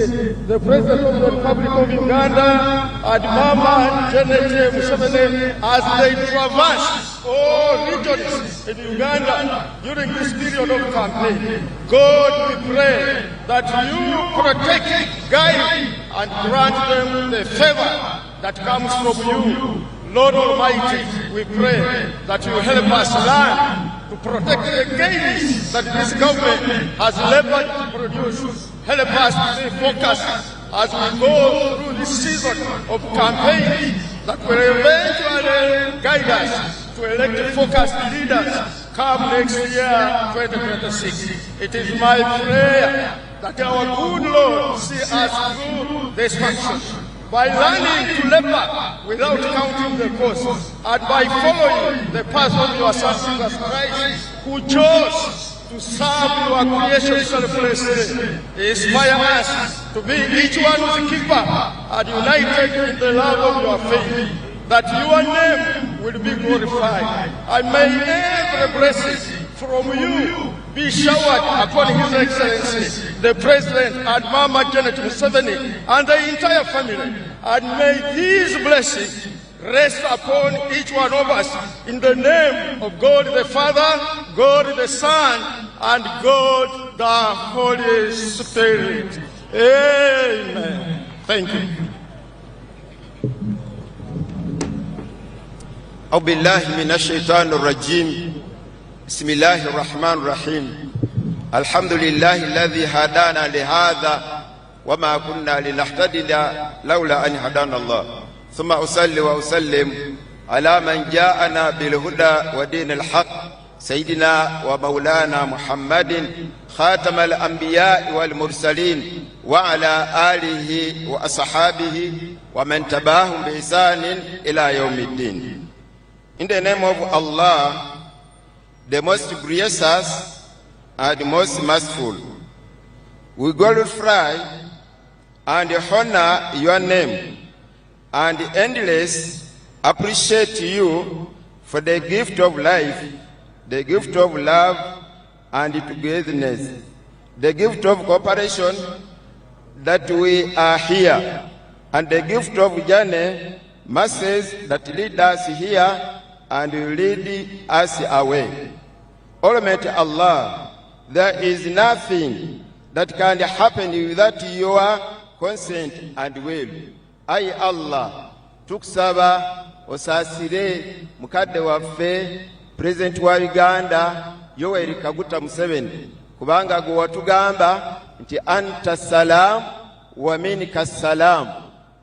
The President of the Republic of Uganda and Mama Janet Museveni as they traverse all regions in Uganda during this period of campaign. God, we pray that you protect, guide, and grant them the favor that comes from you. Lord Almighty, we pray that you help us learn to protect the gains that this government has labored to produce. Help us to stay focused as we go through this season of campaign that will eventually guide us to elect focused leaders come next year, 2026. It is my prayer that our good Lord see us through this function by learning to labor without counting the cost, and by following the path of your Son Jesus Christ, who chose to serve your creation selflessly. Inspire us to be each one's keeper and united in the love of your faith, that your name will be glorified, and may every blessing from you be showered upon His Excellency, the President and Mama Janet Museveni and the entire family. And may these blessings rest upon each one of us in the name of God the Father, God the Son, and God the Holy Spirit. Amen. Thank you. أعوذ بالله من الشيطان الرجيم بسم الله الرحمن الرحيم الحمد لله الذي هدانا لهذا وما كنا لنهتدي لولا أن هدانا الله ثم أصلي وأسلم على من جاءنا بالهدى ودين الحق سيدنا ومولانا محمد خاتم الأنبياء والمرسلين وعلى آله وأصحابه ومن تبعهم بإحسان إلى يوم الدين. In the name of Allah, the most gracious and the most merciful, we glorify and honor your name and endless appreciate you for the gift of life, the gift of love and togetherness, the gift of cooperation that we are here, and the gift of journey, mercies that lead us here and lead us away. Almighty Allah, there is nothing that can happen without your consent and will. Aye Allah, tukusaba osasire mukadde waffe President wa Uganda Yoweri Kaguta Museveni, kubanga gwe watugamba nti anta salam wa minka salam.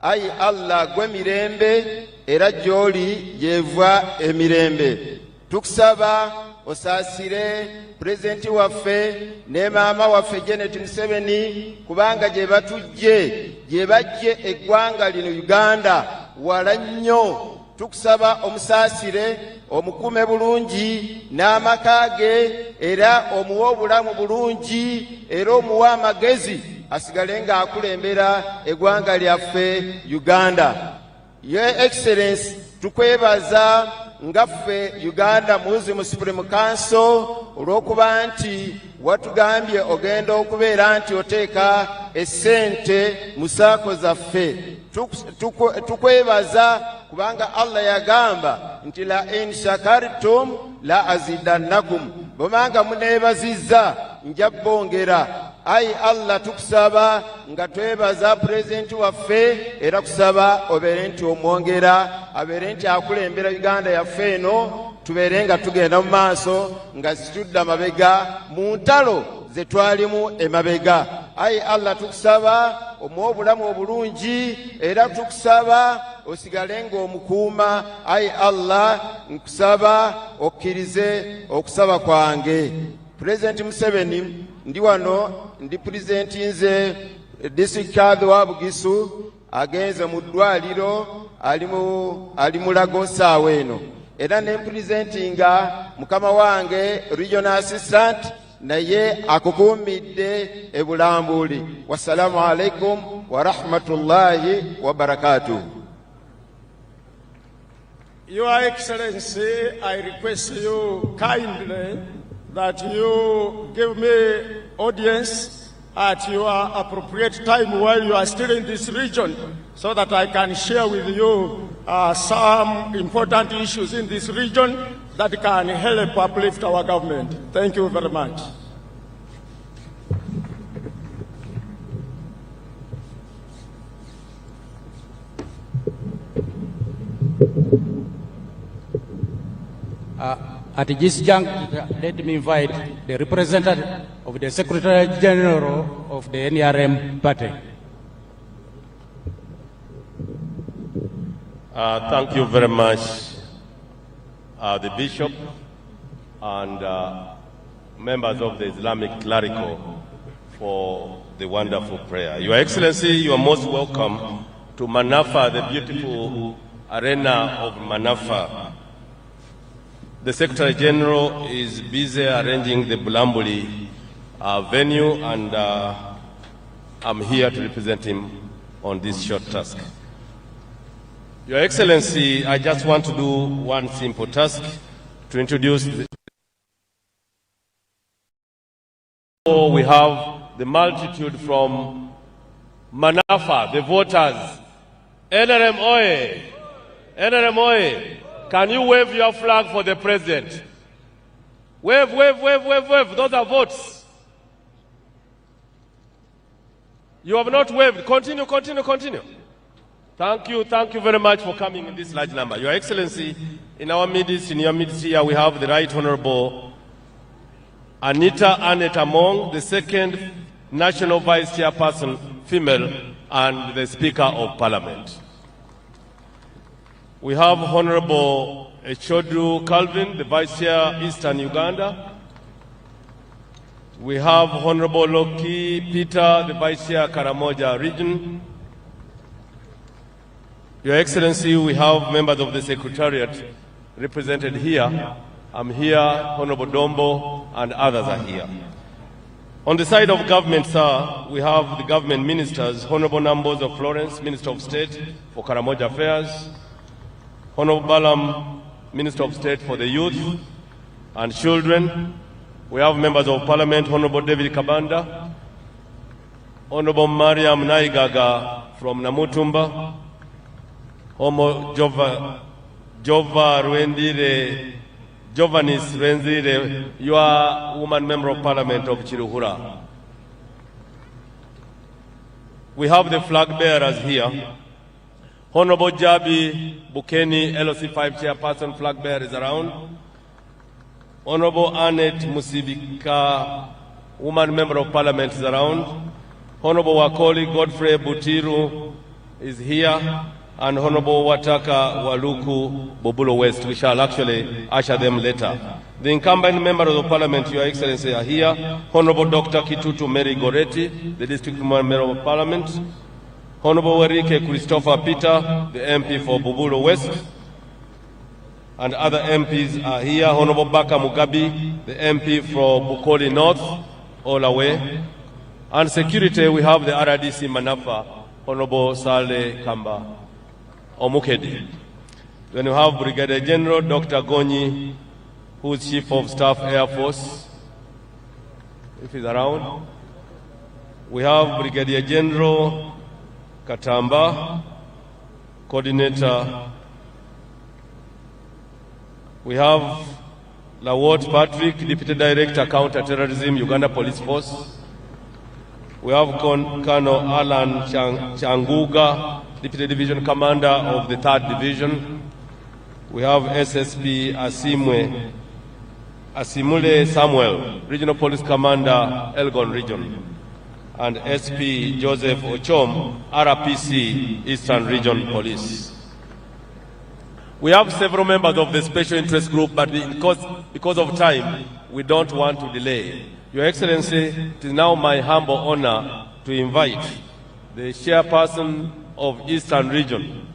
Aye Allah, gwe mirembe era gy'oli yeva emirembe. Tukusaba osasire President waffe ne maama waffe Janet Museveni, kubanga gye batujje gye bajje eggwanga lino Uganda wala nnyo. Tukusaba omusaasire, omukume bulungi n'amaka ge, era omuwa obulamu bulungi, era omuwa amagezi asigale ng'akulembera eggwanga lyaffe Uganda. Your Excellency, tukwebaza ngaffe Uganda Muslim Supreme Council olw'okuba nti watugambye ogenda okubeera nti oteeka essente mu saako zaffe. Tukwebaza kubanga Allah yagamba nti la in shakartum la azidannakum, bwemanga muneebazizza nja bongera. Ayi Allah, tukusaba nga twebaza President waffe, era kusaba obeere nti omwongera, abeere nti akulembera Uganda yaffe eno, tubeere nga tugenda mu maaso nga zitudde amabega mu ntalo ze twalimu emabega. Ayi Allah, tukusaba omuwa obulamu obulungi, era tukusaba osigale ng'omukuuma. Ayi Allah, nkusaba okkirize okusaba kwange. President Museveni, ndi wano ndi pulezidenti nze district kadhi wa Bugisu, agenze mu ddwaliro ali mu Lagos awo eno, era ne pulezidenti nga mukama wange regional assistant naye akukuumidde ebulambuli. Wassalamu alaikum wa rahmatullahi wa barakatuh. Your Excellency, I request you kindly that you give me audience at your appropriate time while you are still in this region, so that I can share with you some important issues in this region that can help uplift our government. Thank you very much. At this juncture, let me invite the representative of the Secretary General of the NRM party. Thank you very much, the Bishop and members of the Islamic Clerical for the wonderful prayer. Your Excellency, you are most welcome to Manafwa, the beautiful arena of Manafwa. The Secretary General is busy arranging the Bulambuli venue, and I'm here to represent him on this short task. Your Excellency, I just want to do one simple task to introduce we have the multitude from Manafwa, the voters. NRM Oye! NRM Oye! Can you wave your flag for the president? Wave, wave, wave, wave, wave. Those are votes. You have not waved. Continue, continue, continue. Thank you very much for coming in this large number. Your Excellency, in your midst here, we have the Right Honorable Anita Annette Among, the second National Vice Chairperson, female, and the Speaker of Parliament. We have Honorable Echodu Calvin, the Vice Chair, Eastern Uganda. We have Honorable Loki Peter, the Vice Chair, Karamoja Region. Your Excellency, we have members of the Secretariat represented here. I'm here, Honorable Dombo, and others are here. On the side of government, sir, we have the government ministers, Honorable Nambozo Florence, Minister of State for Karamoja Affairs, Honorable Balam, Minister of State for the Youth and Children. We have members of Parliament, Honorable David Kabanda, Honorable Mariam Naigaga from Namutumba, Homo Jova Rwendire, Jovanis Rwendire, you are woman member of Parliament of Chiruhura. We have the flag bearers here. Honorable Jabi Bukeni, LOC5 chairperson, flag bearer is around. Honorable Annette Musibika, woman member of Parliament, is around. Honorable Wakoli Godfrey Butiru is here. And Honorable Wataka Waluku Bobulo West. We shall actually usher them later. The incumbent members of Parliament, Your Excellency, are here. Honorable Dr. Kitutu Mary Goretti, the District Member of Parliament. Honorable Werike Christopher Peter, the MP for Bobulo West. And other MPs are here. Honorable Baka Mugabi, the MP for Bukoli North, all away. And security, we have the RDC Manafwa, Honorable Saleh Kamba Omukedi. Then we have Brigadier General Dr. Gonyi, who is Chief of Staff Air Force, if he's around. We have Brigadier General Katamba, Coordinator. We have Lawot Patrick, Deputy Director, Counter-Terrorism, Uganda Police Force. We have Colonel Alan Changuga, Deputy Division Commander of the 3rd Division. We have SSP Asimule Samuel, Regional Police Commander, Elgon Region. And SP Joseph Ochom, RPC, Eastern Region Police. We have several members of the Special Interest Group, but because of time, we don't want to delay. Your Excellency, it is now my humble honor to invite the chairperson of Eastern Region,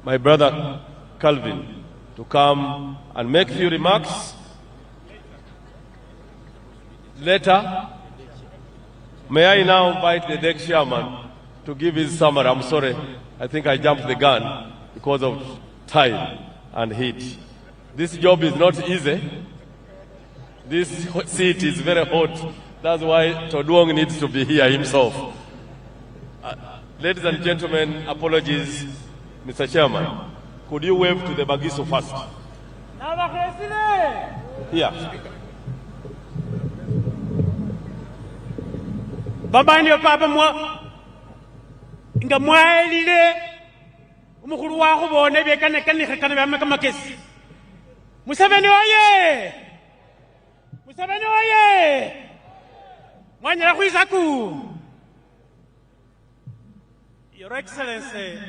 my brother Calvin, to come and make a few remarks. Later, may I now invite the deck chairman to give his summary. I'm sorry, I think I jumped the gun because of time and heat. This job is not easy. This seat is very hot. That's why Toduong needs to be here himself. Ladies and gentlemen, apologies, Mr. Chairman. Could you wave to the Bagiso first? Here. Baba ndio papa mwa nga mwaelile umukuru wako bone bekane kana bamaka makesi. Museveni oye! Museveni oye! Mwanyala kwizaku. Your Excellency,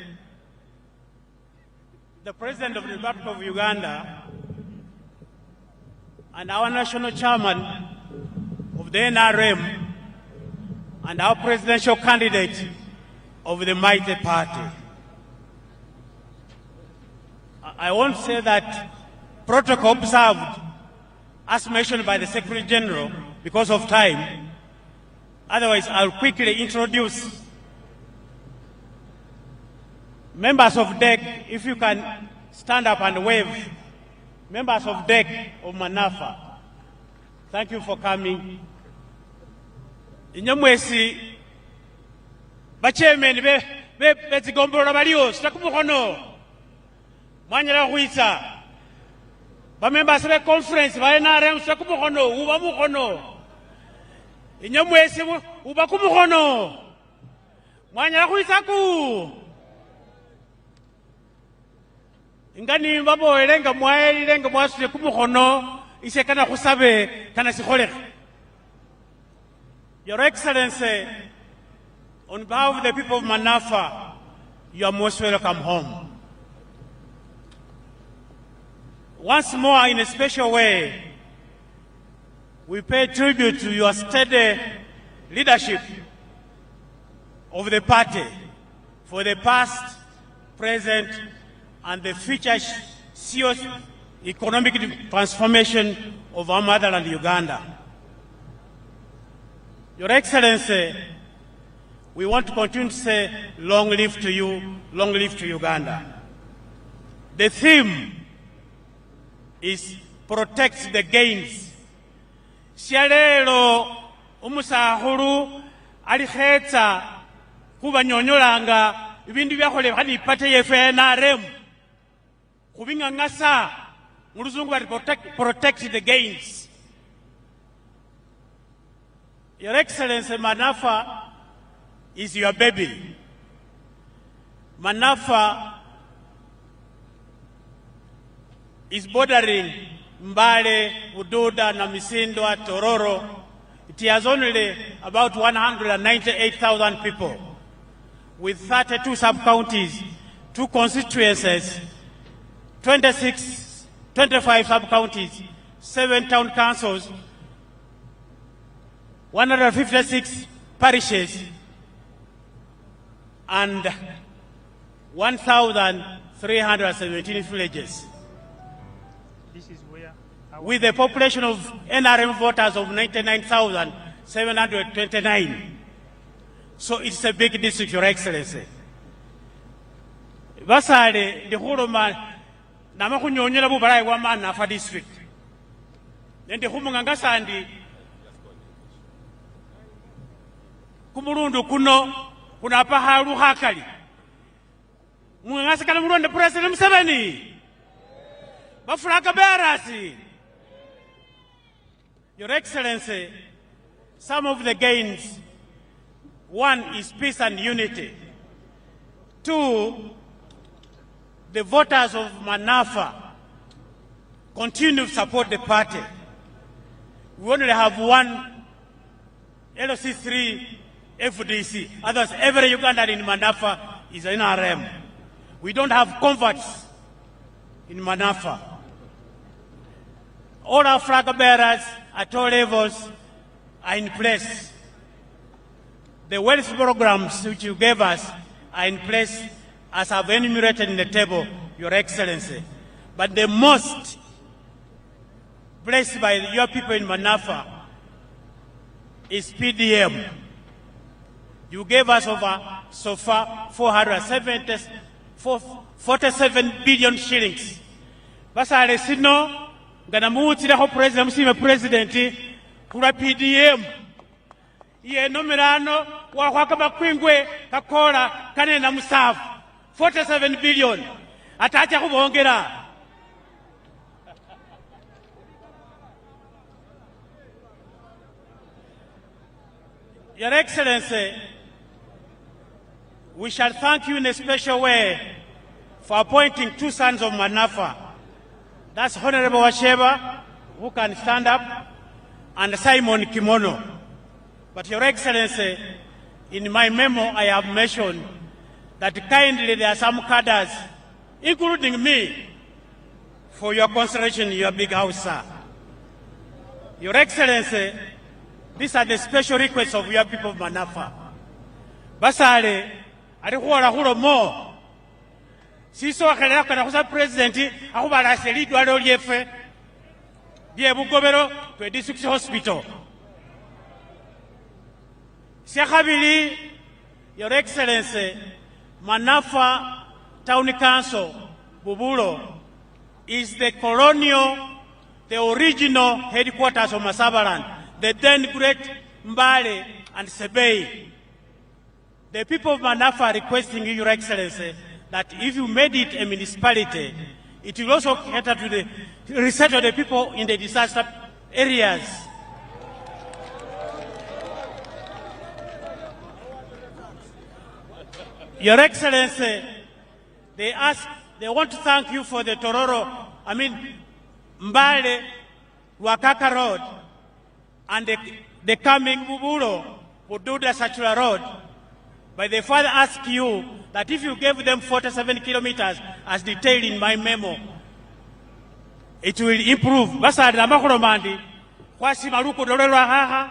the President of the Republic of Uganda and our national chairman of the NRM and our presidential candidate of the mighty party. I won't say that protocol observed as mentioned by the Secretary General because of time. Otherwise, I'll quickly introduce members of DEC, if you can stand up and wave. Members of DEC of Manafwa, thank you for coming. Inyamwesi, bachairman be zigombora balio, stakumukono. Mwanyala huisa. Ba members of the conference, ba NRM stakumukono, uba mukono. Inyamwesi uba kumukono. Mwanyala huisa ku. Ingani mbabo elenga mwaeli lenga mwasule kumukono ise kana kusabe kana sikholekhe. Your Excellency, on behalf of the people of Manafwa, you are most welcome home. Once more, in a special way, we pay tribute to your steady leadership of the party for the past, present, and the future serious economic transformation of our motherland, Uganda. Your Excellency, we want to continue to say long live to you, long live to Uganda. The theme is protect the gains. Sialelo umusahuru alikhetsa kubanyonyolanga ibindu byakhole khani pate yefe NRM kubinga ngasa muluzungu bari protect the gains. Your Excellency, Manafwa is your baby. Manafwa is bordering Mbale, Ududa, Namisindwa, Tororo. It has only about 198,000 people with 32 sub-counties, 2 constituencies, 25 sub-counties, 7 town councils, 156 parishes, and 1,317 villages. This is where with a population of NRM voters of 99,729. So it's a big district, Your Excellency. Basale, the Huruma, Namakunyonyola Bubarai Wamana for district. Then the Humungangasandi, Kumurundu Kuno, Kunapaharu Hakali. Mungasakana Murunda President Museveni. Bafraka Berasi. Your Excellency, some of the gains, one is peace and unity. 2, the voters of Manafwa continue to support the party. We only have one LC3 FDC. Others, every Ugandan in Manafwa is an NRM. We don't have converts in Manafwa. All our flag bearers at all levels are in place. The wealth programs which you gave us are in place as I've enumerated in the table, Your Excellency. But the most blessed by your people in Manafwa is PDM. You gave us so far 47 billion shillings. Basale sino gana muutira ho president musime president kula PDM ye nomirano wa kwakaba kwingwe kakola kane na musafu 47 billion atacha kubongera. Your Excellency, we shall thank you in a special way for appointing two sons of Manafwa. That's Honorable Washeba, who can stand up, and Simon Kimono. But Your Excellency, in my memo I have mentioned that kindly there are some cadres, including me, for your consideration in your big house, sir. Your Excellency, these are the special requests of your people of Manafwa. Basale, alikuwa hulo mo. Siso wakalera kwa kusa presidenti, akubala selidu walo liefe. Die bugobero, to district hospital. Siakabili, Your Excellency, Manafwa Town Council, Bubulo, is the original headquarters of Masabaland, the then great Mbale and Sebei. The people of Manafwa are requesting you, Your Excellency, that if you made it a municipality, it will also cater to the resettle the people in the disaster areas. Your Excellency, they want to thank you for the Mbale, Wakaka Road, and the coming Bubulo, Bududa Sachula Road. But they further ask you that if you gave them 47 kilometers, as detailed in my memo, it will improve. Basa Ramakuromandi, Kwasi Maruku Dorelwa Haha,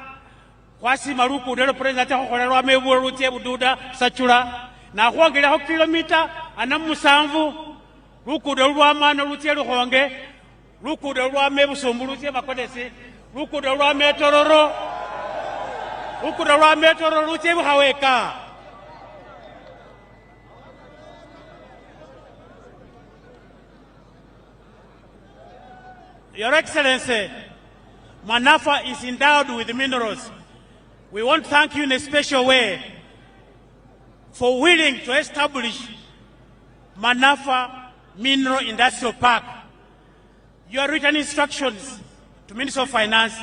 Kwasi Maruku Doro President Horelwa Mewu Bududa Sachula. Na huangela ho kilomita anamusanvu ruku dolwa mano rutie ruhonge ruku dolwa mebuso rutie makodesi ruku dolwa metororo rutie buhaweka. Your Excellency, Manafwa is endowed with minerals. We want to thank you in a special way for willing to establish Manafwa Mineral Industrial Park. Your written instructions to Minister of Finance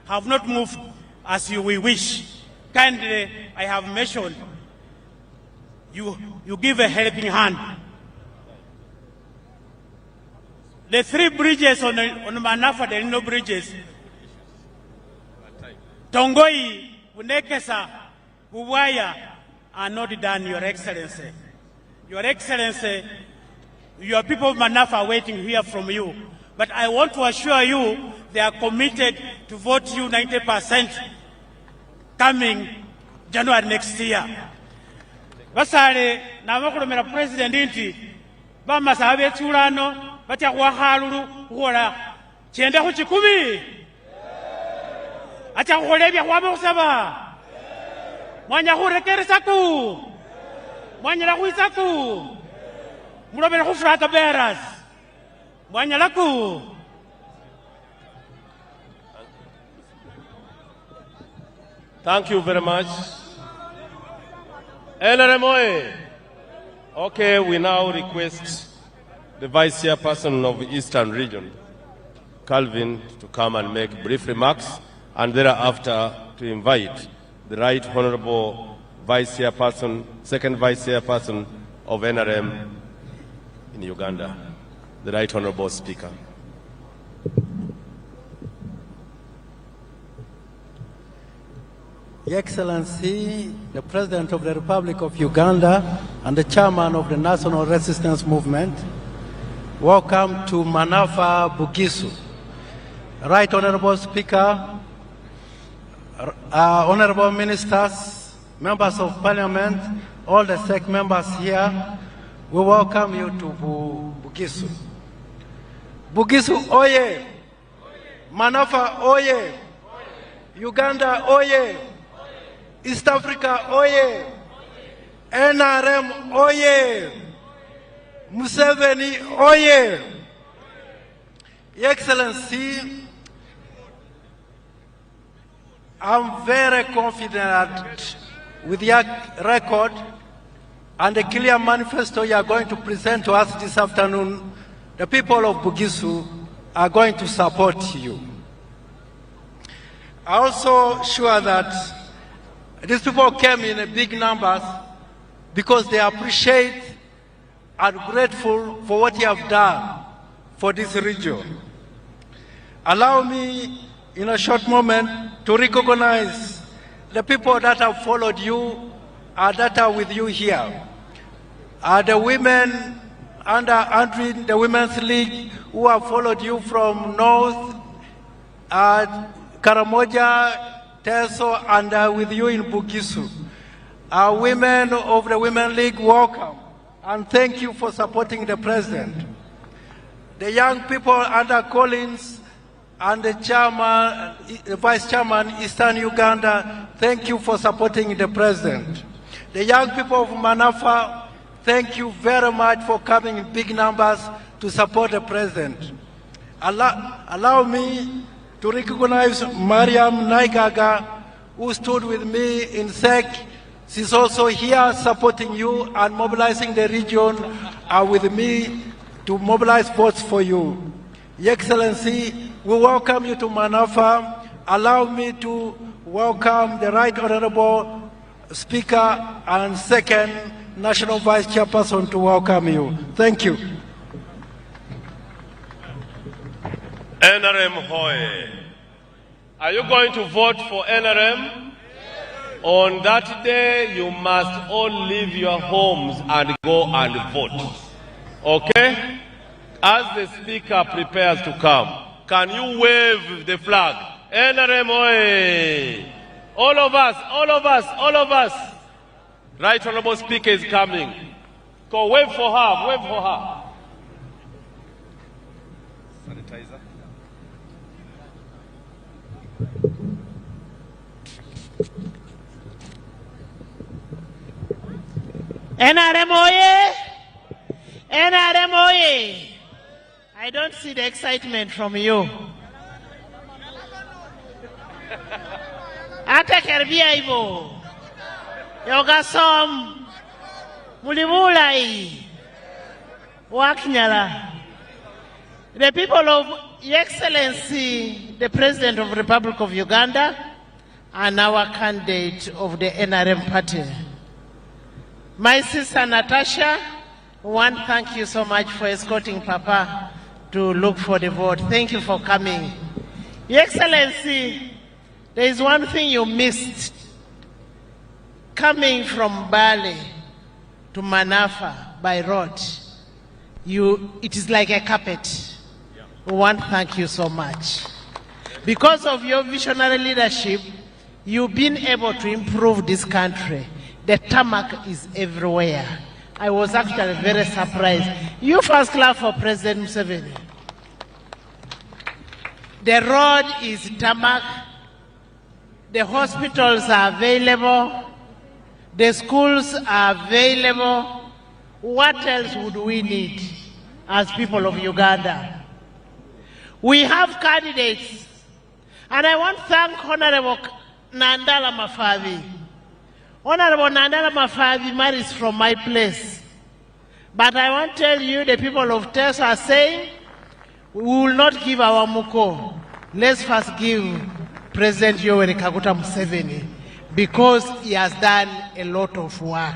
have not moved as you wish. Kindly, I have mentioned, you give a helping hand. The 3 bridges on Manafwa, there are no bridges. Tongoi, Bunekesa, Buwaya, are not done, Your Excellency. Your Excellency, your people of Manafwa are waiting to hear from you. But I want to assure you they are committed to vote you 90% coming January next year. Basale, na wakulomera President inti, bama sahabe tulano, batia kwa halulu, huola, chiende kuchikumi. Acha kukolebya kwa kusaba. Mwanya hurekere saku. Mwanya la huisaku. Mulobele kufraka beras. Mwanya laku. Thank you very much. Eleremoe. Okay, we now request the Vice Chairperson of the Eastern Region, Calvin, to come and make brief remarks, and thereafter to invite the Right Honorable Vice Chairperson, Second Vice Chairperson of NRM in Uganda, the Right Honorable Speaker. Your Excellency, the President of the Republic of Uganda and the Chairman of the National Resistance Movement, welcome to Manafwa Bugisu. Right Honorable Speaker, Honorable Ministers, Members of Parliament, all the SEC members here, we welcome you to Bugisu. Bugisu oye! Manafwa oye! Uganda oye! East Africa oye! NRM oye! Museveni oye! Your Excellency, I'm very confident that with your record and the clear manifesto you are going to present to us this afternoon, the people of Bugisu are going to support you. I'm also sure that these people came in big numbers because they appreciate and grateful for what you have done for this region. Allow me in a short moment to recognize the people that have followed you and that are with you here. The women under Andrew, the Women's League, who have followed you from North, Karamoja, Teso, and with you in Bugisu. Women of the Women's League, welcome, and thank you for supporting the President. The young people under Collins and the chairman, the Vice Chairman, Eastern Uganda, thank you for supporting the President. The young people of Manafwa, thank you very much for coming in big numbers to support the President. Allow me to recognize Mariam Naigaga, who stood with me in SEC. She's also here supporting you and mobilizing the region with me to mobilize votes for you. Your Excellency, we welcome you to Manafwa. Allow me to welcome the Right Honorable Speaker and second National Vice Chairperson to welcome you. Thank you. NRM Hoye. Are you going to vote for NRM? On that day, you must all leave your homes and go and vote. Okay? As the speaker prepares to come, can you wave the flag? NRM Hoye. All of us, all of us, all of us. Right Honorable Speaker is coming. Go wave for her, wave for her. Sanitizer. NRM Oye! NRM Oye! I don't see the excitement from you. Ata karibia hivyo. Yogasom Mulimulai Wakinyala. The people of Your Excellency, the President of the Republic of Uganda, and our candidate of the NRM party. My sister Natasha, one, thank you so much for escorting Papa to look for the vote. Thank you for coming. Your Excellency, there is one thing you missed. Coming from Bali to Manafwa by road, it is like a carpet. One, thank you so much. Because of your visionary leadership, you've been able to improve this country. The tarmac is everywhere. I was actually very surprised. You first clap for President Museveni. The road is tarmac. The hospitals are available. The schools are available. What else would we need as people of Uganda? We have candidates. And I want to thank Honorable Nandala Mafavi. Honorable Nandala Mafavi marries from my place. But I want to tell you, the people of Teso are saying, we will not give our Muko. Let's first give President Yoweri Kaguta Museveni, because he has done a lot of work.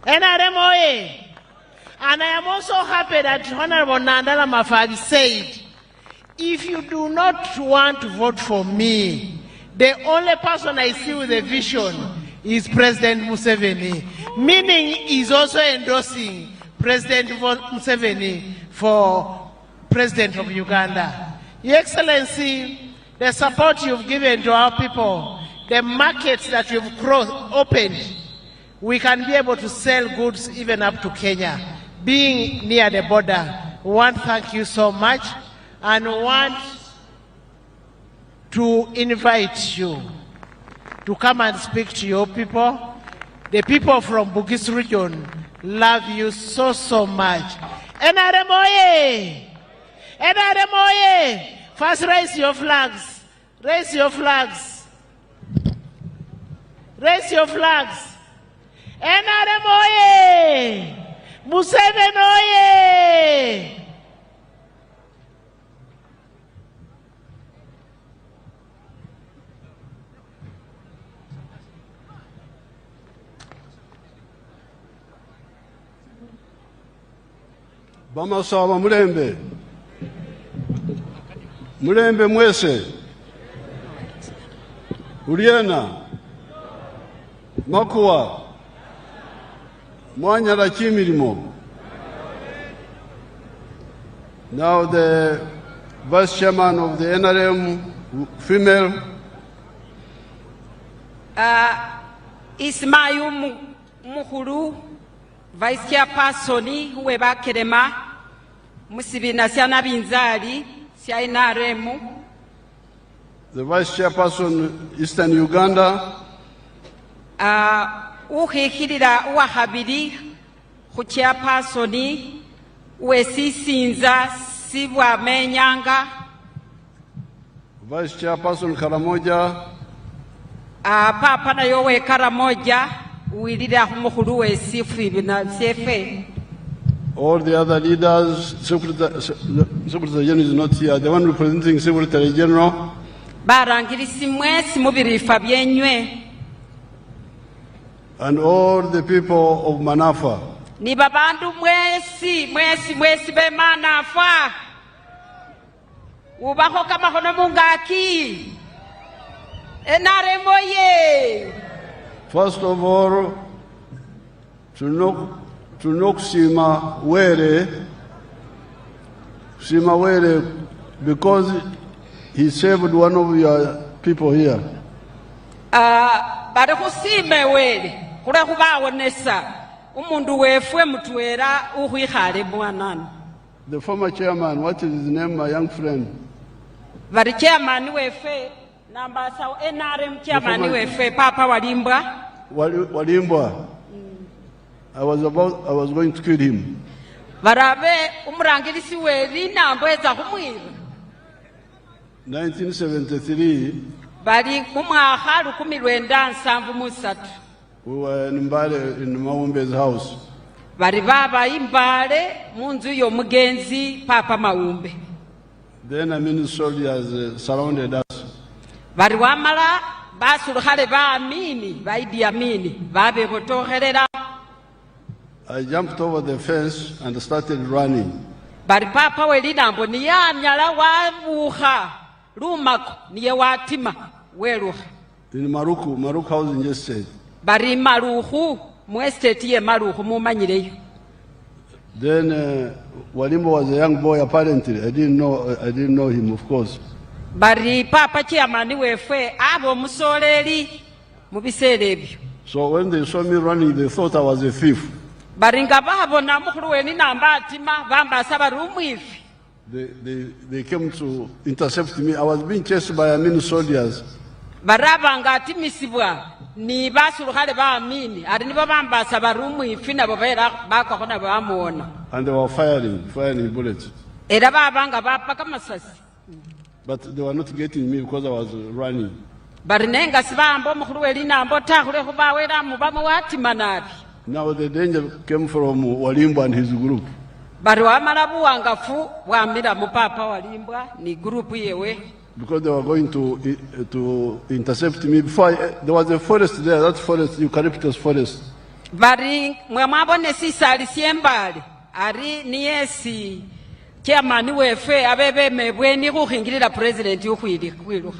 NRM Oye. And I am also happy that Honorable Nandala Mafavi said, if you do not want to vote for me, the only person I see with a vision is President Museveni, meaning he's also endorsing President Museveni for President of Uganda. Your Excellency, the support you've given to our people, the markets that you've opened, we can be able to sell goods even up to Kenya. Being near the border, we want to thank you so much and want to invite you to come and speak to your people. The people from Bugis region love you so, so much. NRM Oye! NRM Oye! First raise your flags. Raise your flags. Raise your flags. NRM oye! Museveni oye! Bamasaba mulembe. Mulembe mwese. Uliena. Makuwa. Mwanyala chimirimo. Now the Vice Chairman of the NRM, female. Ismayu Muhuru, Vice Chairperson, Huweba Kerema, Musibina Siana Binzali, Siaina Remu. The Vice Chairperson, Eastern Uganda. Uhikirira Wahabiri, Chairperson, Wesi Sinza, Sibwa Menyanga. Vice Chairperson Karamoja. Papa na yowe Karamoja, Wilida Muhuru Wesi Fribina Sefe. All the other leaders, Secretary General is not here. The one representing Secretary General. Barangirisi mwesi mubiri Fabienywe. And all the people of Manafwa. Ni babandu mwesi be Manafwa. Ubaho kama hono mungaki. Enare moye. First of all, to knock Sima Were, because he saved one of your people here. Bade kusime wele. Kura kubawonesa. Umundu wefwe mtuwera uhuihare mwanani. The former chairman, what is his name, my young friend? Bade chairman wefe, namba sao NRM chairman wefe, Papa Walimbwa. Walimbwa. I was going to kill him. Barabe umrangilisi weli nambweza humwira. 1973. Bali kumwaha lukumirwenda nsambu musatu. We were in Mbale in Maumbe's house. Bali baba imbale munzu yo mugenzi Papa Maumbe. The enemy soldiers surrounded us. Bali wamala basuluhale baamini, baidi amini, babe botoherera. I jumped over the fence and started running. Bali Papa welinambo niyanyala wabuha lumako niye watima weluha. In Maruk housing just said. Bari Maruhu, mu estate ye Maruhu mumanyireyo. Then Walimbo was a young boy apparently. I didn't know him, of course. Bari Papa chairman wefe abo musoleri mu biseera ebyo. So when they saw me running, they thought I was a thief. Bari nga babona mukulu we ni namba atima bambasa bari umwifi. They came to intercept me. I was being chased by many soldiers. Baraba nga atimisibwa ni basuluhale baamini ari nibo bambasa bari umwifi nabo bera bakakona bamuona. And they were firing bullets. Era babanga bapaka masasi. But they were not getting me because I was running. Bari nenga sibambo mukulu we linambo takule kubawera mubamu watima nabi. Now the danger came from Walimbo and his group. Bari wamala buwangafu wamira mu Papa Walimbwa ni group yewe. Because they were going to intercept me. Before there was a forest there, that forest, eucalyptus forest. Bari mwe mwabone sisali siembali ari niyesi chairman wefe abebe mebweni kuhingirira president ukwiruha.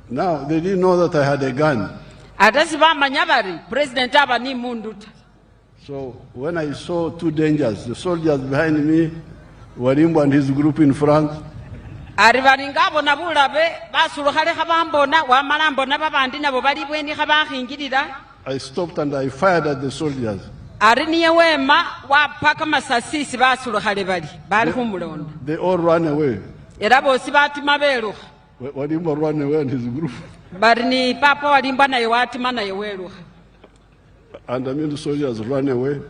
Now they didn't know that I had a gun. Atasi bamanya bari president aba ni munduta. So when I saw two dangers, the soldiers behind me, Walimbo and his group in front. Ari bari ngabo nabulabe basuluhale khabambona wamala mbona babandi nabo bali bweni khabahingirira. I stopped and I fired at the soldiers. Ari niye wema wapaka masasisi basuluhale bali humulonda. They all ran away. Era bosi batima beruha. Walimbo ran away and his group. Bari ni Papa Walimbwa naye watima naye weruha. And the soldiers ran away.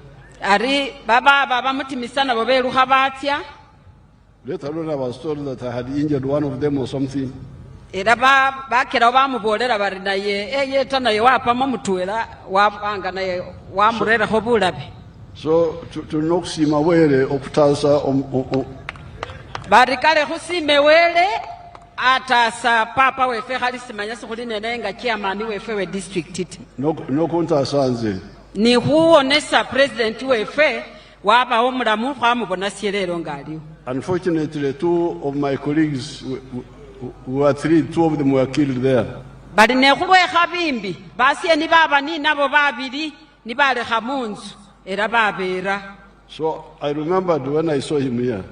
Ari baba mutimisana boberuha batya. Later on I was told that I had injured one of them or something. era bakera bamubolera bari naye eyeta naye wapamo mutwera wabanga naye wamureraho bulabe. So tunokusima were okutasa bari kale khusime wele atasa papa wefe khalisimanya sikhuli nenenga chairman wefe we district iti nokuntasa nze ni huonesa president wefe waba omulamu khwamubona sielero ngalio. Unfortunately, two of my colleagues were two of them were killed there. Bali ne khulwe khabimbi basiye ni baba ni nabo babiri ni bale khamunzu era babera. So I remembered when I saw him here.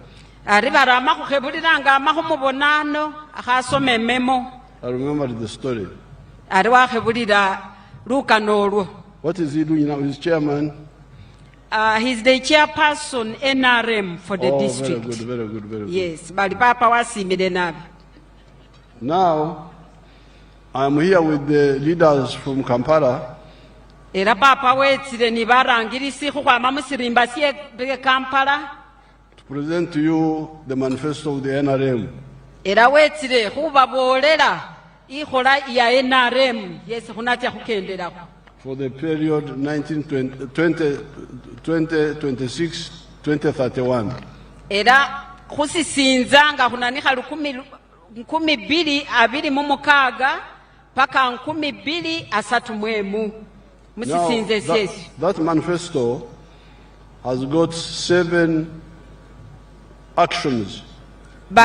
Ari barama khebuliranga amakhumubonano akhasome memo. I remembered the story. Ari wakhebulira lukanolwo. What is he doing now? He's chairman. He's the chairperson NRM for the district. Very good. Yes, bali papa wasimire nabi. Now, I'm here with the leaders from Kampala. Era papa wetsire ni barangirisi khukwama musirimba sie Kampala. To present to you the manifesto of the NRM. Era wetsire khubabolera ikhola ya NRM yesi khunatya khukendera. For the period 2026-2031. Era khusisinza nga khunanikha 2026 paka 2031 musisinze sesi. That manifesto has got 7 actions which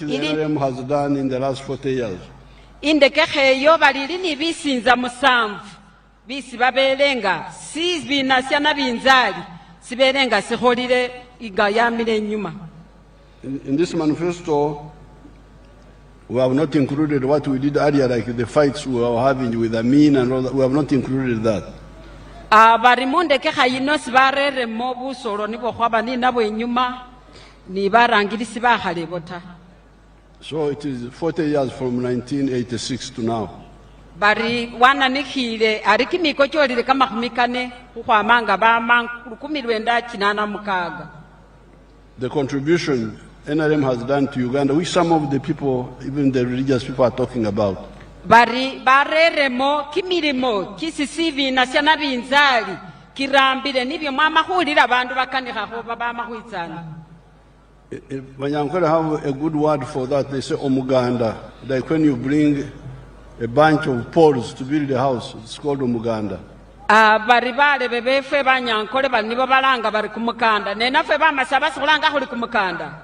the NRM has done in the last 40 years. Indekekheyo balili ni bisinza musanvu bisi babelenga si binasya na binzali sibelenga sikholile igayamile nyuma. In this manifesto, we have not included what we did earlier, like the fights we were having with Amin and all that. We have not included that. Bari mundekekha yino sibarere mo busolo nibo khwaba ni nabo inyuma ni barangirisi bakhalebota. So it is 40 years from 1986 to now. Bari wana nikhile ariki miko cholile kama khumikane khukhwamanga bama 1986. The contribution NRM has done to Uganda, which some of the people, even the religious people, are talking about. Bari bareremo kimilimo kisisivi nasyana binzali kirambile nibyo mama khulira abandu bakanikha kho bama khwitsana. Banyankole have a good word for that. They say omuganda. Like when you bring a bunch of poles to build a house, it's called omuganda. Bari bale bebefe banyankole bali nibo balanga bari kumukanda. Nenafe bamasaba sikulanga khuli kumukanda.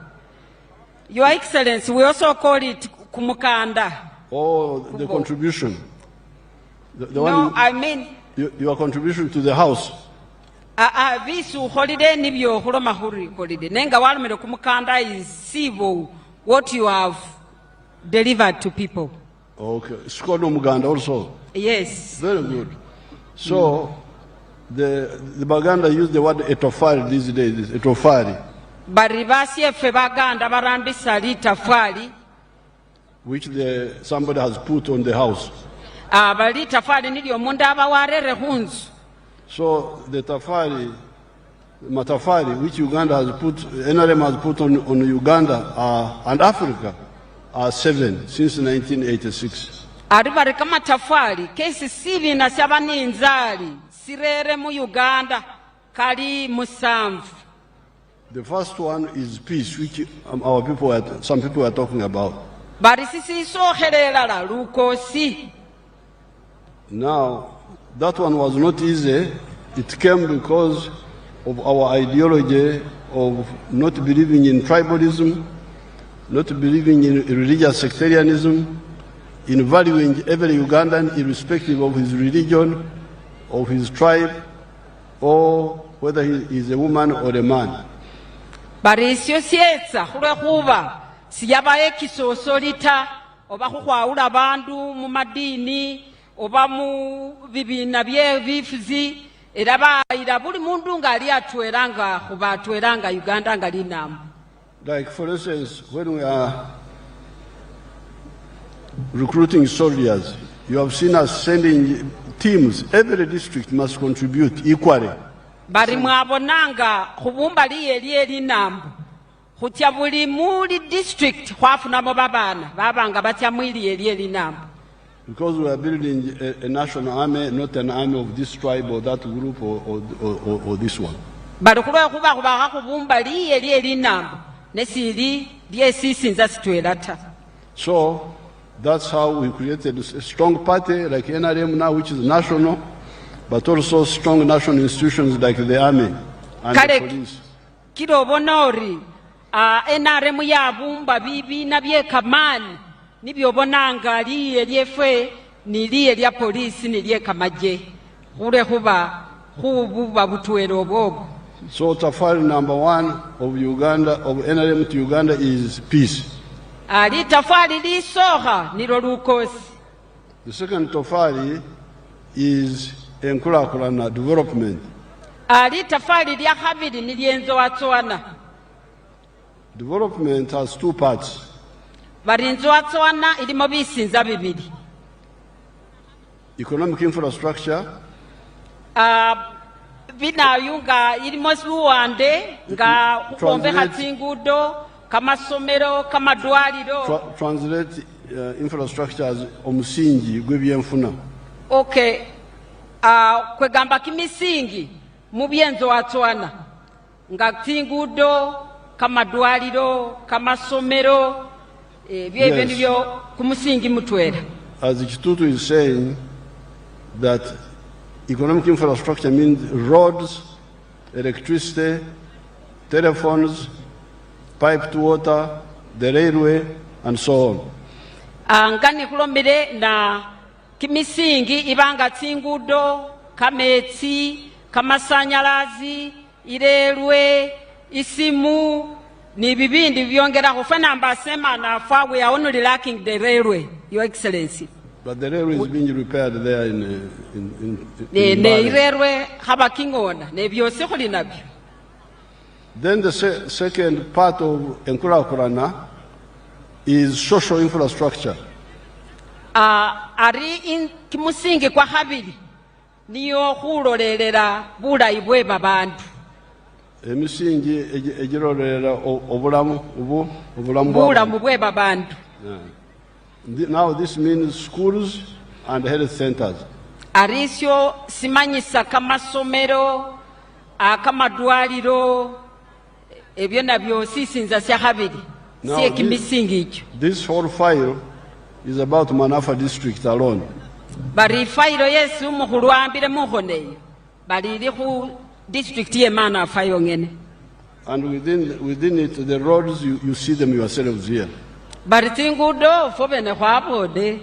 Your Excellency, we also call it kumukanda. Oh, the contribution. No, I mean your contribution to the house. Visu holiday nibyo khuloma khuri holiday. Nenga walumile kumukanda is sibo what you have delivered to people. Okay, it's called omuganda also. Yes. Very good. So the Baganda use the word etofari these days. Etofari. Bari basyefe baganda barambisa litafali. Which somebody has put on the house. Bali tafali nilyo munda abawarere hunzu. So the matafari, which Uganda has put, NRM has put on Uganda and Africa, are 7 since 1986. Aribari kama tafali, kesi sivi na sabani nzali, sirere mu Uganda, kali musamvu. The first one is peace, which some people are talking about. Bari sisi sohelela la lukosi. Now, that one was not easy. It came because of our ideology of not believing in tribalism, not believing in religious sectarianism, in valuing every Ugandan irrespective of his religion, of his tribe, or whether he is a woman or a man. Bari isyo sietsa khulwe khuba siyabaye kisosolita oba khukhwawula bandu mu madini oba mu bibina bye bifuzi era bayira buli mundu ngali atweranga khuba atweranga Uganda ngali namu. Like for instance, when we are recruiting soldiers, you have seen us sending teams. Every district must contribute equally. Bari mwabonanga khubumba liye nambu Kutya buli muli district khwafunamo babana babanga batya mwili eri nambo. Because we are building a national army, not an army of this tribe or that group or this one. Bali kulwa kuba kuba kubumba eri nambo nesiri DSisinza sitwelata. So that's how we created a strong party like NRM now, which is national, but also strong national institutions like the army and the police. Kiro bonori NRM yabumba bibi nabye kamani nibyo bonanga liye niliye lya polisi niliye kamaje ule kuba butwero bobo. So tafari number 1 of Uganda, of NRM to Uganda, is peace. Ali tafari lisoha nilo lukosi. The second tafari is enkulakulana, development. Ali tafari lya habiri nilienzo watsoana. Development has 2 parts. Barinzo watsoana ilimo bisinza bibiri. Economic infrastructure. Bina yunga ilimo suwande nga kukombe hatingudo kama somero kama dwaliro. Translate infrastructure as omusingi gwebyenfuna. Okay. Kwegamba kimisingi mubyenzo watsoana nga tingudo kama dwaliro kama somero bye byo kumusingi mutwera. As Kitutu is saying that economic infrastructure means roads, electricity, telephones, piped water, the railway, and so on. Angani kulombere na kimisingi ibanga tingudo kametsi kamasanyalazi irelwe isimu ni bibindi byongera kufana ambasema na fa we are only lacking the railway, Your Excellency. But the railway is being repaired there in railway haba kingona ne byose kuli nabyo. Then the second part of enkulakulana is social infrastructure. Ari in kimusingi kwa habiri niyo khulolelera bulayi bwe babantu. Emisingi ejirolelera obulamu bwe babantu. Now this means schools and health centers. Arisyo simanyisa kama somero kama dwaliro ebyo nabyo sisinza sya habiri. Sie kimisingi icho. This whole file is about Manafwa district alone. Bari file yesu mukhulwambire mukhoneyo bali ili khu district ye Manafwa yongene. And within it the roads you see them yourselves here. Bari tingudo fobene khwabode.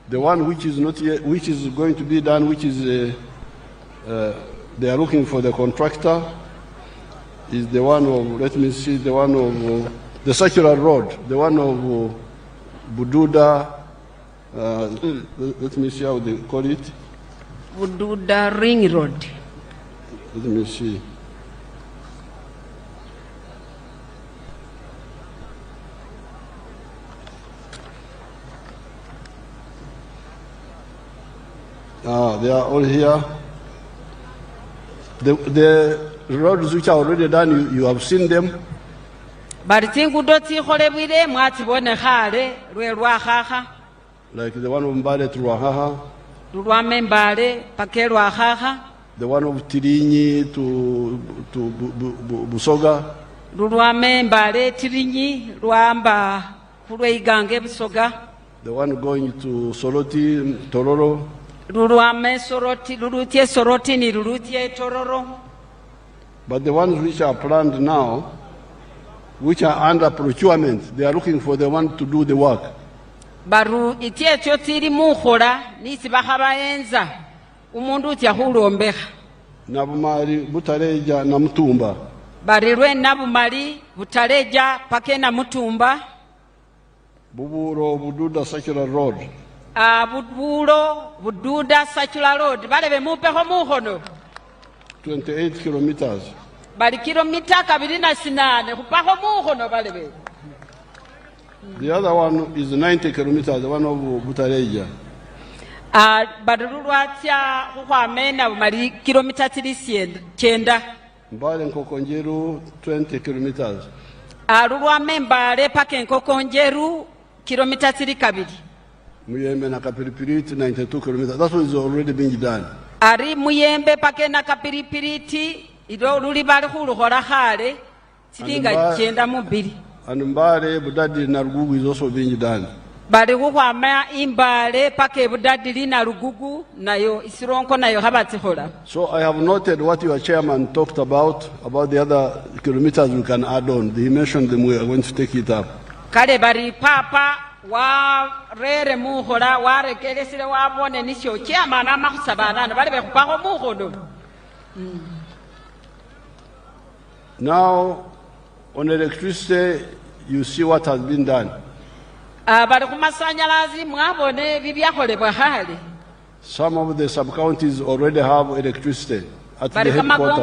The one which is not yet, which is going to be done, which is they are looking for the contractor, is the one of, let me see, the one of the circular road, the one of Bududa, let me see how they call it. Bududa Ring Road. Let me see. They are all here. The roads which are already done, you have seen them. Like the one of Mbale to Ruahaha. The one of Tirinyi to Busoga. The one going to Soroti, Tororo. But the ones which are planned now, which are under procurement, they are looking for the one to do the work. Baru itiecho tiri mukhora nisi bakhabayenza umundu utya khulombeha nabumali butareja na mutumba bari lwe nabumali butareja pake na mutumba buburo bududa circular road bubulo bududa circular road balebe mupeho mukhono 28 kilometers bali kilomita 28 kupaho mukhono balebe. The other one is 90 kilometers, the one of Butareja. Badulwatia Huamena Mari kilometer 9. Mbale Nkokonjeru 20 kilometers. Arulwa membale paka Enkokonjeru kilomita 2. Muyembe na Kapiripiriti 92 kilometers. That was already being done. Ari Muyembe paka na Kapiripiriti ido luli bali khulukhora khale silinga 92. And Mbale Budadi na Rugugu is also being done. Bali kukwama Imbale paka Budadi na Rugugu nayo isironko nayo habatsikhola. So I have noted what your chairman talked about the other kilometers we can add on. He mentioned them. We are going to take it up. Kale bari papa wa rere muhola wa rekelesile wa bone nisho chairman amakhusabana bali bekupakho mukhodo. Now on electricity you see what has been done. Bali kumasanyalazi mwabone bibyakholebwa hali. Some of the sub-counties already have electricity at the headquarters.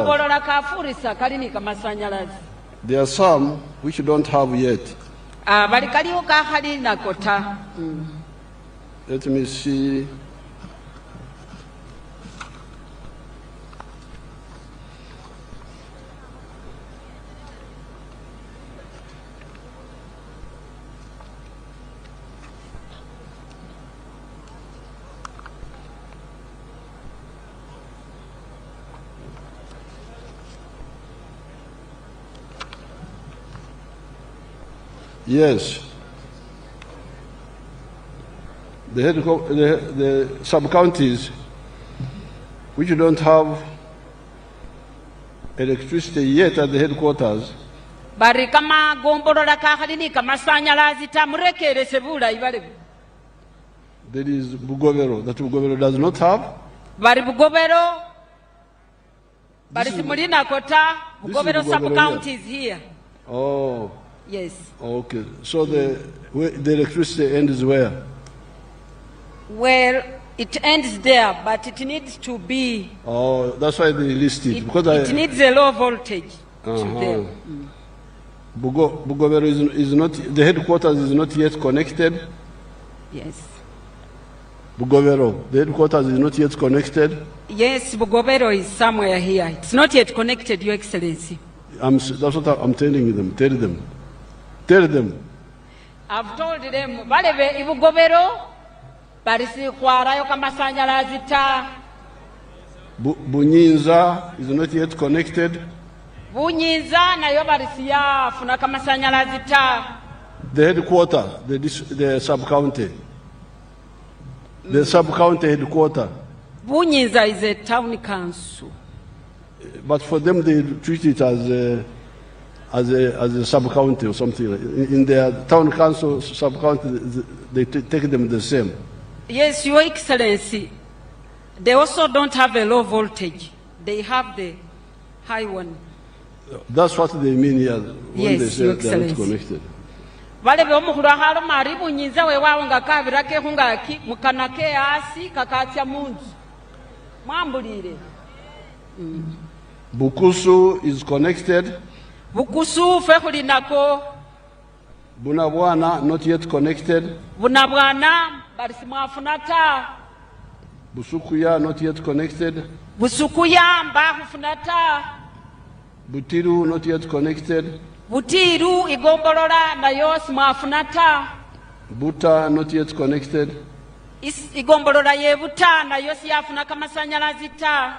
There are some which don't have yet. Let me see. Yes. The sub-counties which don't have electricity yet at the headquarters, there is Bugobero that Bugobero does not have. Bugobero sub-county is here. Oh. Yes. Okay. So the electricity ends where? Well, it ends there, but it needs to be. Oh, that's why they list it. Because it needs a low voltage to there. Bugobero is not, the headquarters is not yet connected. Yes. Bugobero, the headquarters is not yet connected. Yes, Bugobero is somewhere here. It's not yet connected, Your Excellency. That's what I'm telling them. Tell them. Tell them. I've told them, Balebe Ibugobero, Barisi Kwarayo Kamasanyalazi ta. Bunyinza is not yet connected. Bunyinza na yo barisiya funa kamasanyalazi ta. The headquarter, the sub-county. The sub-county headquarter. Bunyinza is a town council. But for them, they treat it as a sub-county or something. In their town council sub-county, they take them the same. Yes, Your Excellency. They also don't have a low voltage. They have the high one. That's what they mean here when yes, they say they are not connected. Vale beomukulu halo maribu nyinza we wawanga kabirake hungaki mukanake asi kakatya munzu. Mwambulire. Bukusu is connected. Bukusu fehuli nako. Bunabwana not yet connected. Bunabwana barisimafunata. Busukuya not yet connected. Busukuya mbahufunata. Butiru not yet connected. Butiru igombolora nayo simafunata. Buta not yet connected. Igombolora ye buta nayo siyafuna kamasanyalazi ta.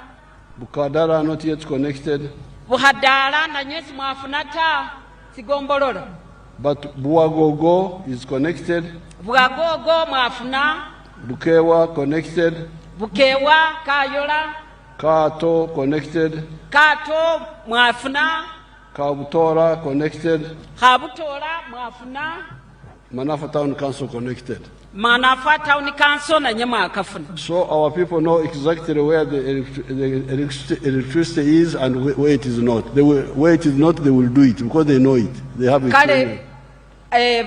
Bukadara not yet connected. Buhadara nayo simafunata sigombolora. But Buagogo is connected. Buagogo mwafuna. Bukewa connected. Bukewa kayola. Kato connected. Kato mwafuna. Kabutora connected. Kabutora mwafuna. Manafwa Town Council connected. Manafwa Town Council na nyema akafuna. So our people know exactly where the electricity is and where it is not. Where it is not, they will do it because they know it. They have it.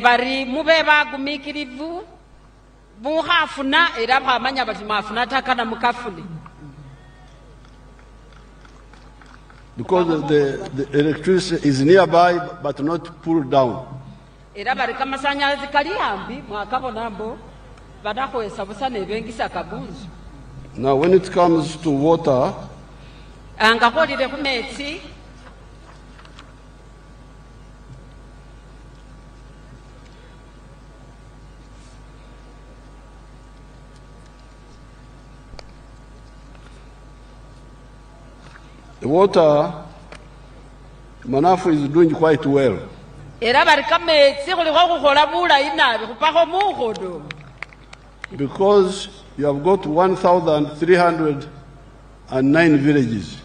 Bari mube bagumikirivu buhafuna era bamanya bati mafuna takana mukafuni. Because the electricity is nearby but not pulled down. Era bari kamasanyalazi kali hambi mwakabona mbo badako esabusa nebengisa kabunzu. Now when it comes to water, angakolire kumetsi The water, Manafwa is doing quite well. Because you have got 1,309 villages.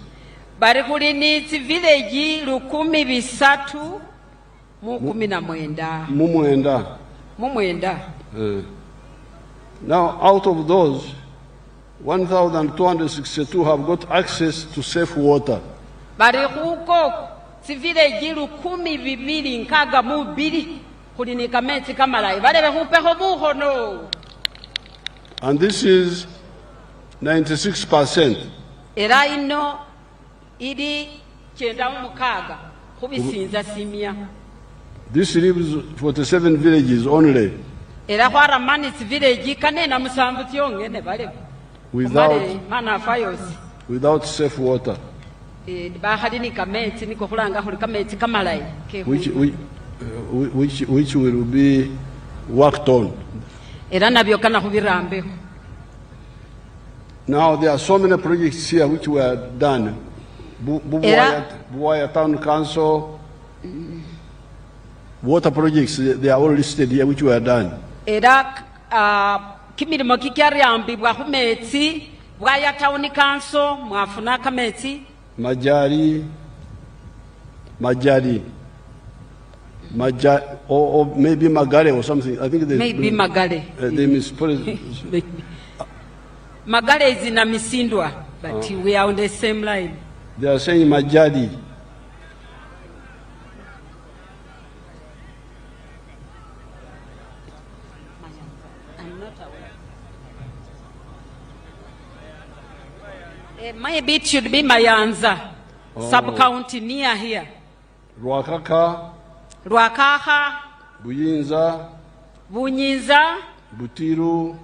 Mumwenda. Now, out of those, 1,262 have got access to safe water. And this is 96%. This leaves 47 villages only without safe water, which will be worked on. Now there are so many projects here which were done. Buwaya Town Council, water projects, they are all listed here which were done. Majari, or maybe Magare or something. I think maybe Magare. They mispronounced. Magare is in Misindwa, but we are on the same line. They are saying Majadi. I'm not aware. Maybe it should be Mayanza, sub-county near here. Rwakaka, Buyinza, Butiru,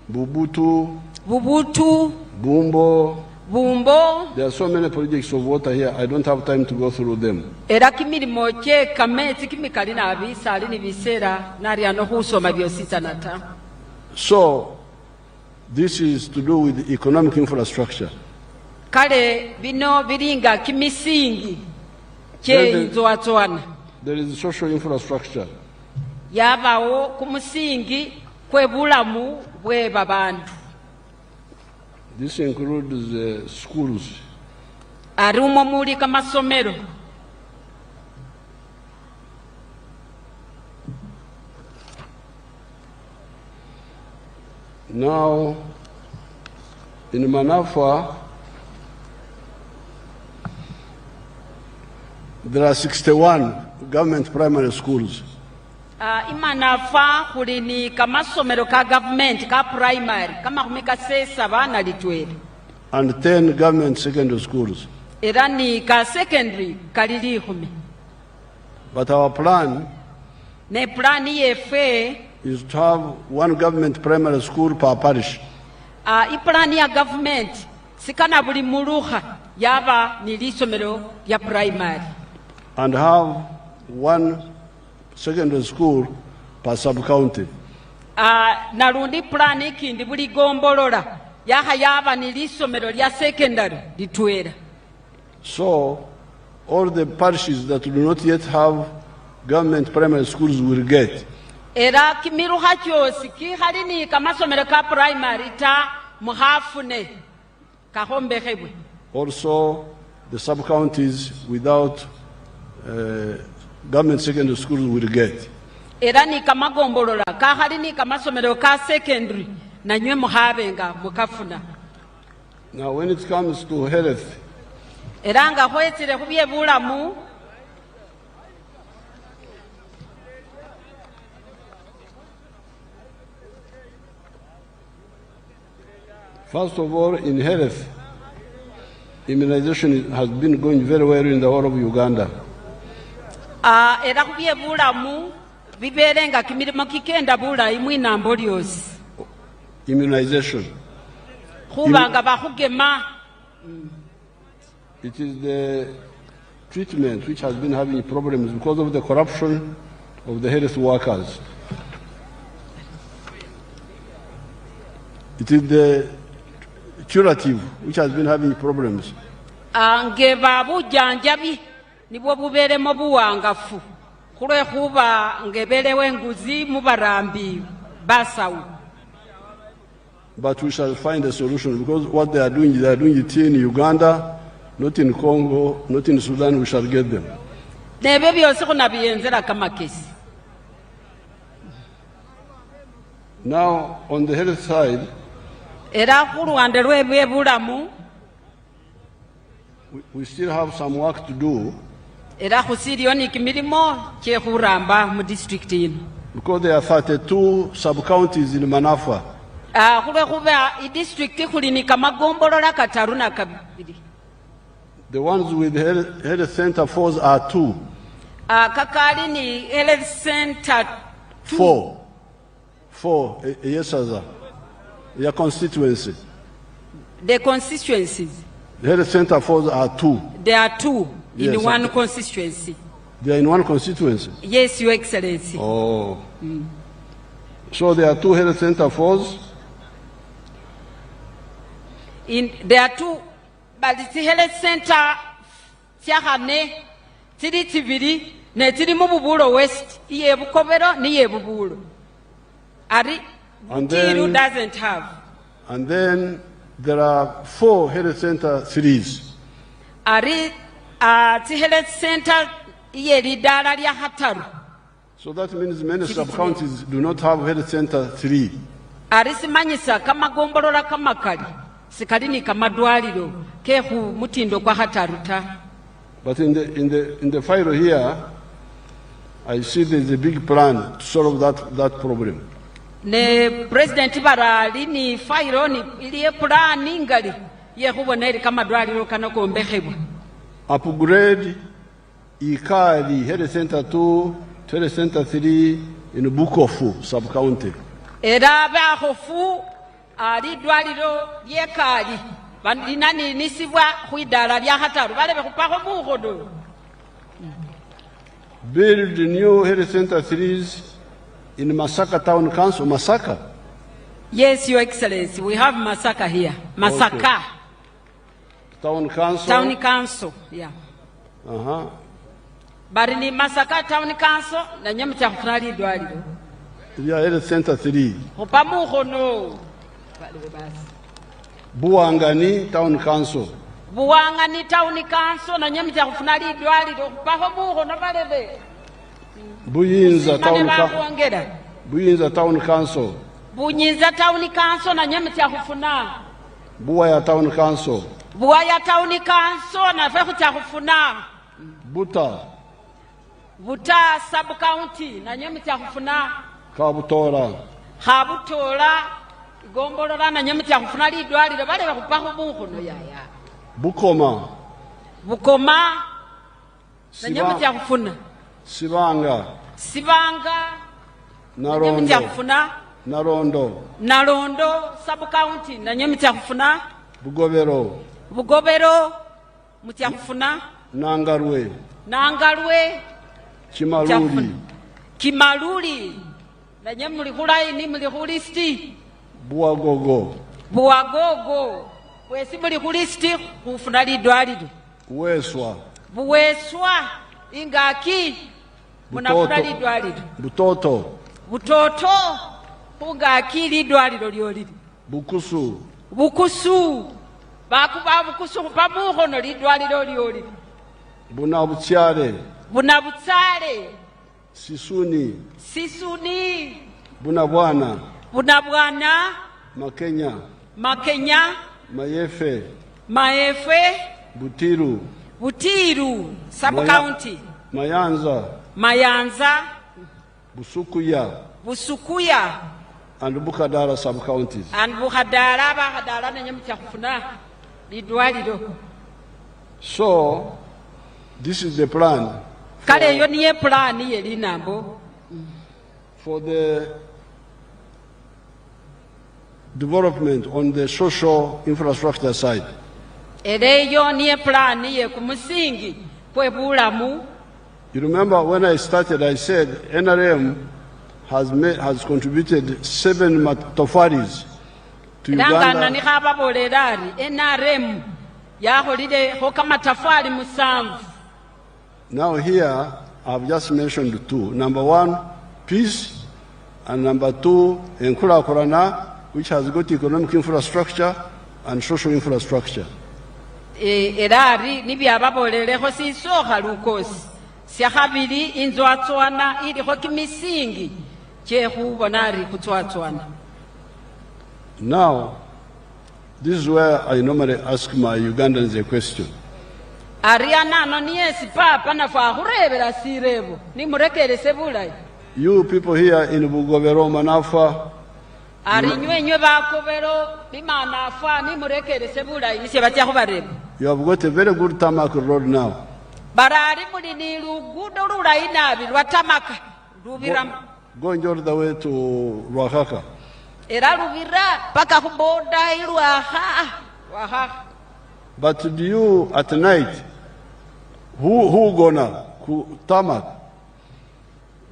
Bubutu, Bumbo. There are so many projects of water here. I don't have time to go through them. So, this is to do with economic infrastructure. There is social infrastructure. This includes schools. Now, in Manafwa, there are 61 government primary schools. Manafwa kulini kamasomero ka government ka primary kama kumika sesa bana litwele. And 10 government secondary schools. Irani ka secondary kalili kumi. But our plan is to have 1 government primary school per parish. Iplan ya government sikana buli muluha yaba nilisomero ya primary. And have 1 secondary school per sub-county. Narundi plan ikindi buli gombolola yaha yaba nilisomero ya secondary litwera. So, all the parishes that do not yet have government primary schools will get. Era kimiruha kyosi kihali ni kamasomero ka primary ta muhafune kahombe hebwe. Also, the sub-counties without government secondary schools will get. Era ni kamagombolola kahali ni kamasomero ka secondary na nywe muhabenga mukafuna. Now, when it comes to health, era nga hwetire hubye bulamu first of all, in health, immunization has been going very well in the whole of Uganda. Era hubye bulamu biberenga kimirimo kikenda bula imwina mboliosi. Immunization. Hubanga bahugema. It is the treatment which has been having problems because of the corruption of the health workers. It is the curative which has been having problems ngeba bujanjabi nibwo buberemo buwangafu khulwekhuba ngebelewo enguzi mubarambi basawu. But we shall find a solution, because what they are doing it here in Uganda, not in Congo, not in Sudan. We shall get them. Nebe byose khunabiyenzera kamakesi. Now, on the health side, era khuluwande lwebulamu we still have some work to do, era khusiliyo ni kimilimo kyekhuramba mu district ino, because there are 32 sub-counties in Manafwa. khulwekhuba idistrict khuli ni kamagombolola kataru na kabiri. The ones with health center 4s are 2. Kakali ni health center 4. Yes, sir. Your constituency. The constituencies. The health center 4s are 2. There are 2 in Yes, one constituency. They are in one constituency? Yes, Your Excellency. Oh. So there are 2 health center 4s? There are 2, but the health center Tiahane, Tiri Tiviri, Netiri Mububulo West, Iye Bukobero, Niye Bubulo. Ari, Butiru doesn't have. And then there are 4 health center 3s. Ari, the health center Iye Ridara Hataru. So that means many sub-counties do not have health center 3. Ari simanyisa kama gombolola kama kali. Sikadini kama dwaliro kehu mutindo kwa hataruta. But in the file here, I see there's a big plan to solve that problem. Ne President Barali ni file ni iliye plan ngali yehubona ili kama dwaliro kana kuombehebwa. Upgrade Ikari health center 2, health center 3 in Bukofu sub-county. Era bahofu ali dwaliro lyekali bandinani nisibwa khwidala lya hataru balebe khupakho mukhodo. Build new health center 3s in Masaka Town Council. Masaka? Yes, Your Excellency. We have Masaka here. Masaka. Okay. Town Council? Town Council, yeah. Bari ni Masaka Town Council na nyama cha kufali dwaliro. Yeah, health center 3. Khupa mukhono. Buwangani Town Council. Buwangani Town Council na nyama cha kufali dwaliro khupakho mukhono balebe. Buyinza Town Council. Bunyinza Town Council na nyama cha kufuna. Buwaya Town Council. Buwaya Town Council na fe cha kufuna. Buta sub county na nyama cha kufuna. Kabutora gombolola na nyama cha kufuna lidwaliro balebe khupakho mukhono yaya. Bukoma na nyama cha kufuna. Sibanga Narondo sub county na nyama cha kufuna. Bugobero mutya kufuna. Nangarwe Kimaluli na nyama muli khulaini muli khulisti. Buwagogo wesi muli khulisti khufuna lidwaliro. Buweswa ingaki munafuna lidwaliro. Butoto khungaki lidwaliro lyolili. Bukusu bakuba Bukusu khupa mukhono lidwaliro lyolili. Bunabutsale Sisuni Bunabwana Makenya Mayefe Butiru sub county. Mayanza Busukuya and Bukadara sub counties. And Bukadara na nyama cha kufuna lidwaliro. So this is the plan for the development on the social infrastructure side. You remember when I started, I said NRM has contributed 7 matofaris to Uganda. yakholilekho kamatafali musanvu. Now here, I've just mentioned two. Number one, peace, and number two, enkulakulana, which has got economic infrastructure and social infrastructure. Erari nibyababolelekho sisokha lukosi. Syakhabili inzwatswana ilikho kimisingi kyekhubona ari khutswatswana. Now, this is where I normally ask my Ugandans a question. You people here in Bugobero, Manafwa, you have got a very good tarmac road now. Going all the way to Ruakaka. But do you at night who gonna tarmac?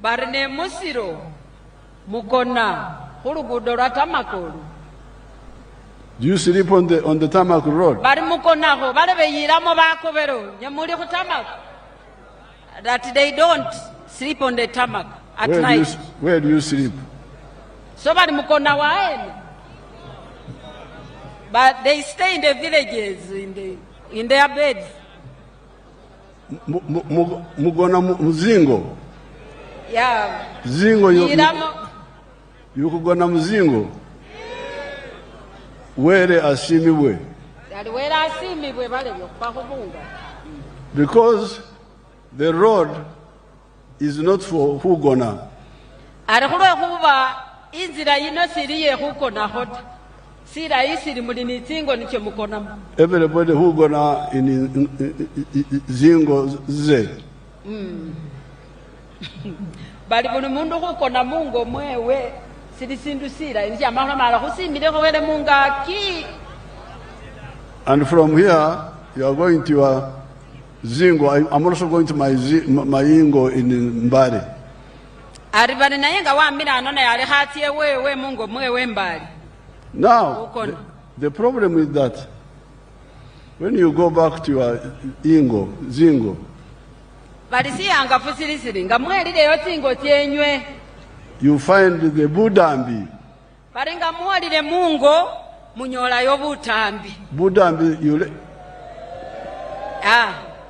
Barne musiro mukona hulugudo lwa tamakolu. Do you sleep on the tarmac road? Bari mukona ho bale beyiramo bakobero nyamuli ku tarmac. That they don't sleep on the tarmac at night. Where do you sleep? So bari mukona waene. But they stay in the villages in their beds. Mugona muzingo. Yeah. Zingo you kugona muzingo. Where asimiwe. Because the road is not for who gonna. Everybody who gonna in zingo ze. Bali buli mundu kukona mungo mwewe silisindusira inja mahula mala kusimile ko wele munga ki. And from here you are going to your zingo. I'm also going to my ingo in Mbari. Aribani na yenga wa mira anona yale hatie wewe mungo mwewe Mbari. Now the problem is that when you go back to your ingo zingo, you find the Budambi. Budambi,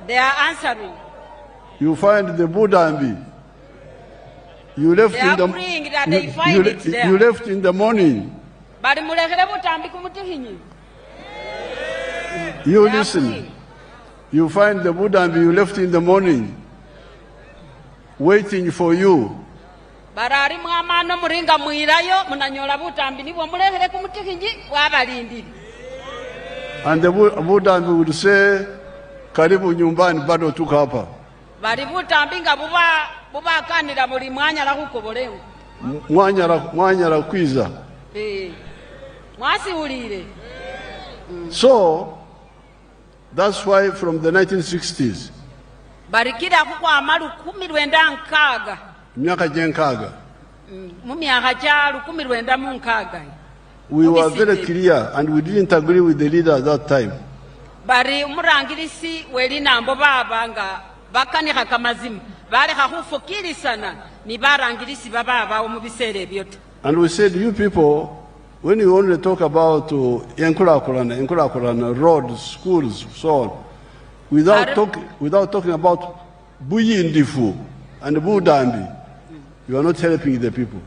they are answering. You find the Budambi. You left you left in the morning. You listen. You find the Budambi you left in the morning, waiting for you. And the Budambi would say, Karibu nyumbani bado tuko hapa. Mwanya la kwiza. So that's why from the 1960s, we were very clear and we didn't agree with the leader at that time. And we said, you people, when you only talk about enkulakulana, roads, schools, so on, without talking about Buyindifu and Budambi, you are not helping the people.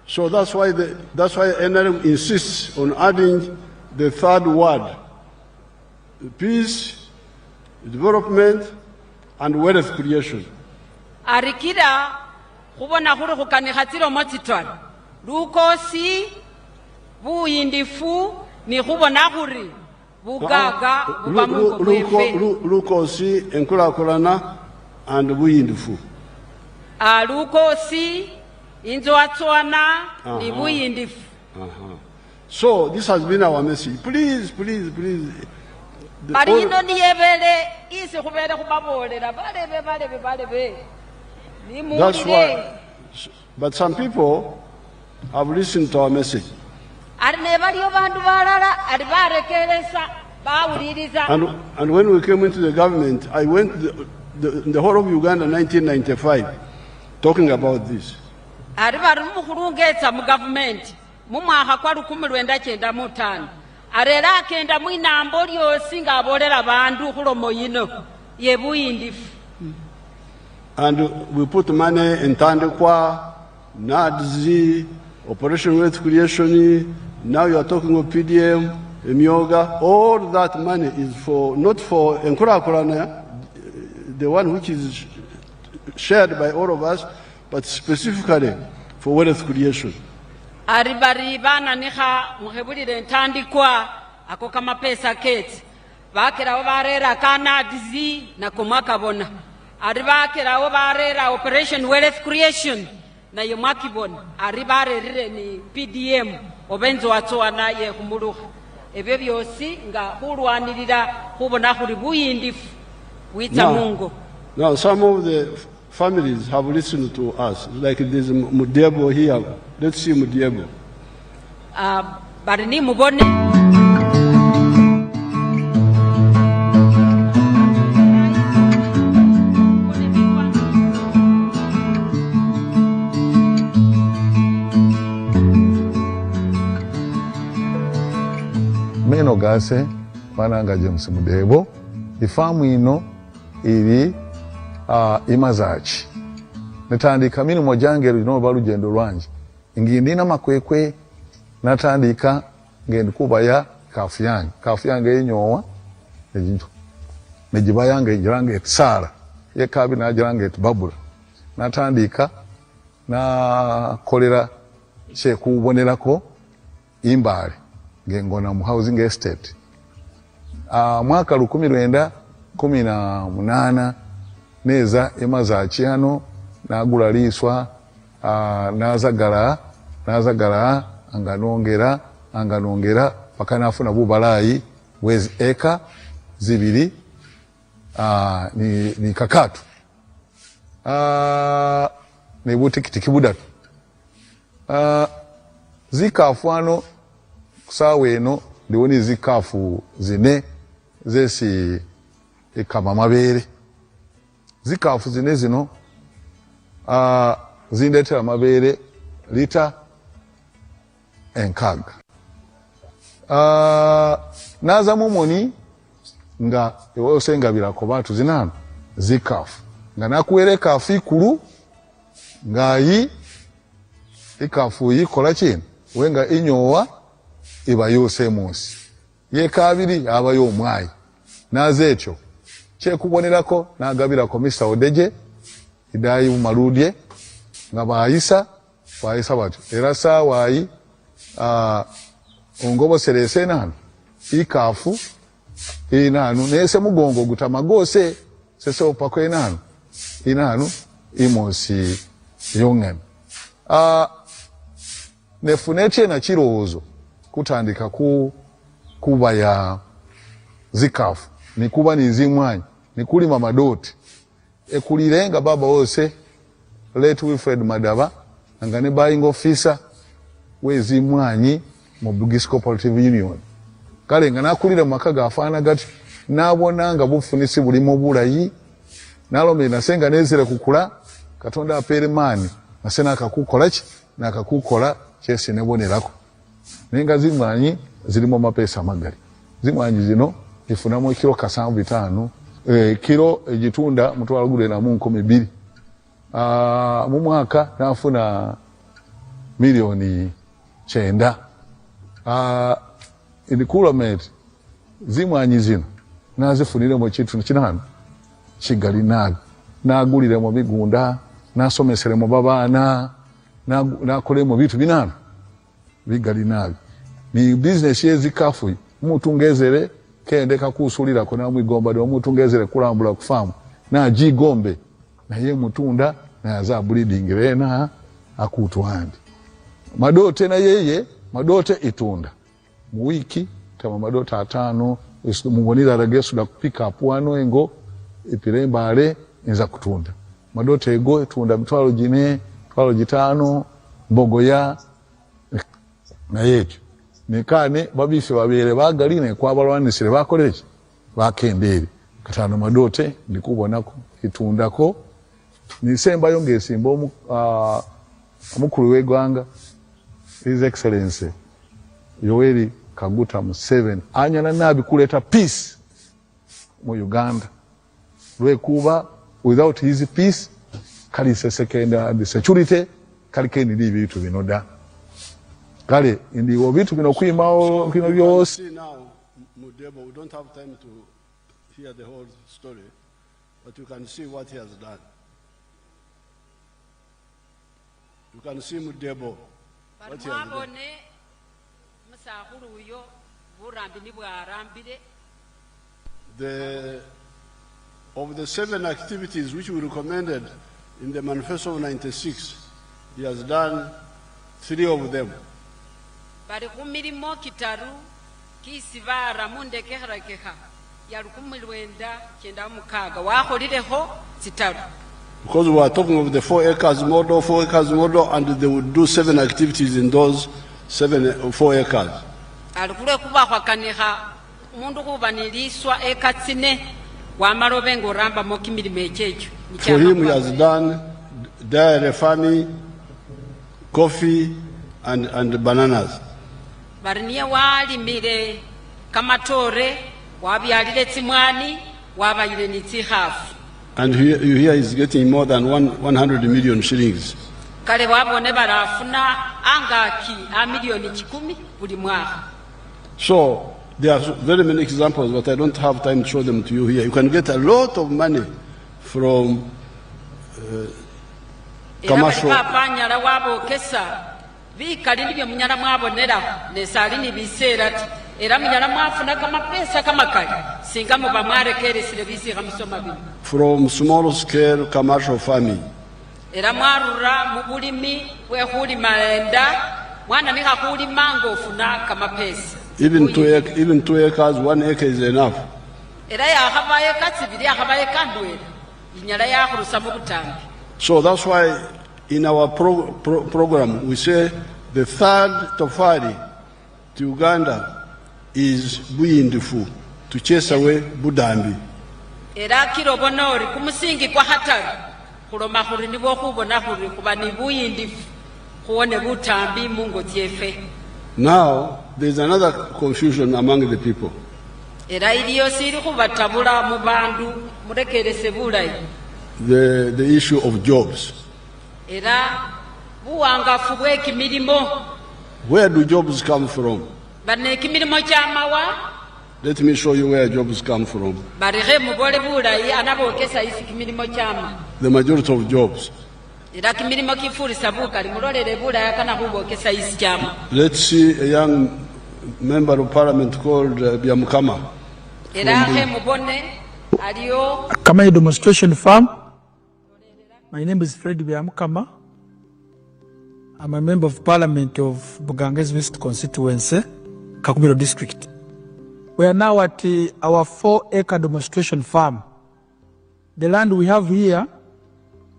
So that's why NRM insists on adding the third word: peace, development, and wealth creation. Arikira kubona kuri kukanikhatiro motitwala lukosi buyindifu ni kubona kuri bugaga bubamungo bwefe lukosi enkulakulana and buyindifu lukosi inzoatswana ni buyindifu. So this has been our message. Please, That's why. But some people have listened to our message. And when we came into the government, I went the whole of Uganda in 1995 talking about this. And we put money in Tandikwa, NADZ, Operation Wealth Creation. Now you are talking of PDM, Myoga. All that money is for, not for Nkurakurana, the one which is shared by all of us, but specifically for wealth creation. Aribana niha muhebulire ntandikwa ako kama pesa keti bakera barera kana dizi na komaka bona aribakera barera Operation Wealth Creation na yomaki bona aribarerire ni PDM obenzo watsoa naye kumuluha ebyo byosi nga hulwanirira hubona huli buyindifu wita Mungu. Now some of the families have listened to us, like there's Mudiebo here. Let's see Mudiebo. Barini mubone. Meno gase Mananga James Mudiebo. Ifamu ino iri imazachi natandika mini mojangero ino balugendo lwanje ngindina makwekwe natandika ngende kubaya kafu yange yenyowa ejinto nejiba yange jirange tsara ye kabi na jirange babula natandika na kolera che kubonerako imbale ngengona mu housing estate mwaka 1918 neza emazachi hano nagula liswa nazagala anganongera paka nafuna bubalayi wezi eka zibiri ni kakatu ne butikitiki budatu zikafu hano kusawe eno ndiwoni zikafu zine zesi ikama mabere zikafu zine zino zindetera mabere lita enkaga naza mumoni nga ewosengabira ko batu zinano zikafu nga nakuwere kafu ikulu nga yi ikafu yikola chino wenga inyowa iba yose munsi ye kabiri aba yo mwayi nazecho che kubonerako nagabirako Mr. Odeje idayi umarudye nga bayisa batu era sawayi ongobo serese nanu ikafu inanu nese mugongo gutamagose sese opako inanu imosi yongem nefuneche na chirozo kutandika kuba ya zikafu nikuba nizimwanyi nikulima madoti ekulirenga baba wose late Wilfred Madaba angane buying officer wezimwanyi mu Bugisco Cooperative Union kale nga nakulira makaga afana gati nabonanga bufunisi buli mu bulayi nalome nasenga nezire kukula katonda apere mani nasena akakukola ki nakakukola kyesi nebonerako nenga zimwanyi zilimo mapesa magari zimwanyi zino ifunamo kilo kasanvu 5 kilo ejitunda mutwala gule na mu 12 mu mwaka nafuna milioni 9 indikulomete zimwanyi zino nazifunire mu kitu kinano kigali nagulire mu bigunda nasomesere mu babana nakole mu bitu binano bigali ni business yezikafu mutungezere kende kakusulira kona mwigomba do mutungezere kulambula kufamu na jigombe na ye mutunda na za breeding rena akutwandi madote na yeye madote itunda mu wiki tama madote 5 mubonera aragesuda kupika up wano engo ipirembale inza kutunda madote ego etunda mitwalo 4 mitwalo 5 mbogoya na yecho nekane babise babere bagaline kwa balwanisire bakoleje bakendere katano madote ndikubonako itundako nisemba yongese mbomu omukulu w'eggwanga His Excellency Yoweri Kaguta Museveni anyana nabi kuleta peace mu Uganda lwekuba without his peace kali sesekenda the security kali kendi bitu binoda kale ndiwo bitu bino kwimao kino byose. Now Mudebo, we don't have time to hear the whole story, but you can see what he has done. You can see Mudebo. What he has done. Of the 7 activities which we recommended in the Manifesto of 96, he has done 3 of them. Because we are talking of the 4 acres model, and they would do 7 activities in those 4 acres. For him, he has done dairy farming, coffee, and bananas. And you hear he's getting more than 100 million shillings. So there are very many examples, but I don't have time to show them to you here. You can get a lot of money from commercial. From small scale commercial farming. Even 2 acres, 1 acre is enough. So that's why in our program we say the 3rd tofali to Uganda is Buyindifu, to chase away Budambi. Now, there's another confusion among the people. The issue of jobs. Where do jobs come from? Let me show you where jobs come from. The majority of jobs. Let's see a young member of parliament called Byamukama. Kama demonstration farm. My name is Fred Byamukama. I'm a member of parliament of Buganges West constituency, Kakumiro district. We are now at our 4-acre demonstration farm. The land we have here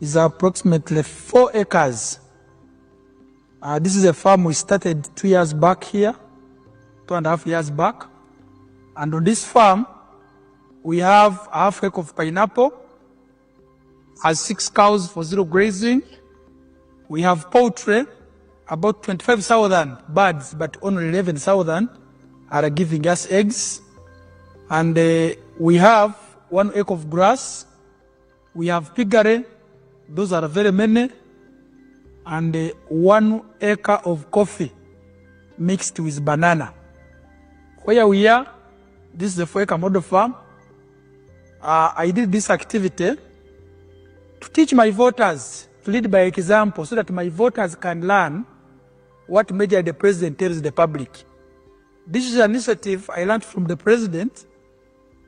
is approximately 4 acres. This is a farm we started 2 years back here, 2.5 years back. And on this farm, we have a half acre of pineapple, has 6 cows for 0 grazing. We have poultry, about 25,000 birds, but only 11,000 are giving us eggs. And we have 1 acre of grass. We have piggery. Those are very many. And 1 acre of coffee mixed with banana. Where we are, this is the 4-acre model farm. I did this activity to teach my voters, to lead by example, so that my voters can learn what measure the president tells the public. This is an initiative I learned from the president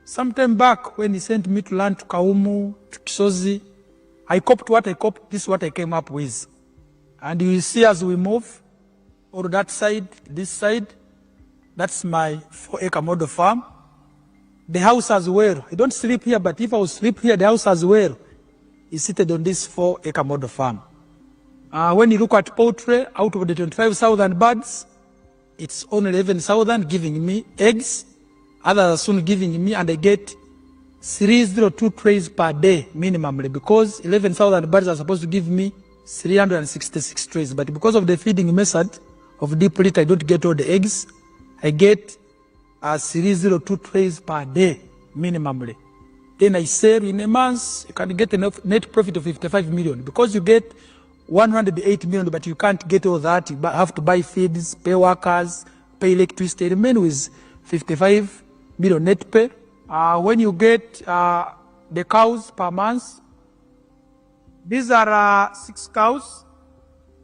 sometime back when he sent me to learn to Kaumu, to Kisozi. I copied what I copied, this is what I came up with. And you will see as we move, or that side, this side, that's my 4-acre model farm. the house as well. I don't sleep here, but if I will sleep here, the house as well is seated on this 4-acre model farm. When you look at poultry, out of the 25,000 birds, it's only 11,000 giving me eggs. Others are soon giving me, and I get 302 trays per day minimally, because 11,000 birds are supposed to give me 366 trays. But because of the feeding method of deep litter, I don't get all the eggs. I get 302 trays per day minimally. Then I sell in a month, you can get a net profit of 55 million, because you get 108 million, but you can't get all that. You have to buy feeds, pay workers, pay electricity. Remain with 55 million net pay. When you get the cows per month, these are 6 cows.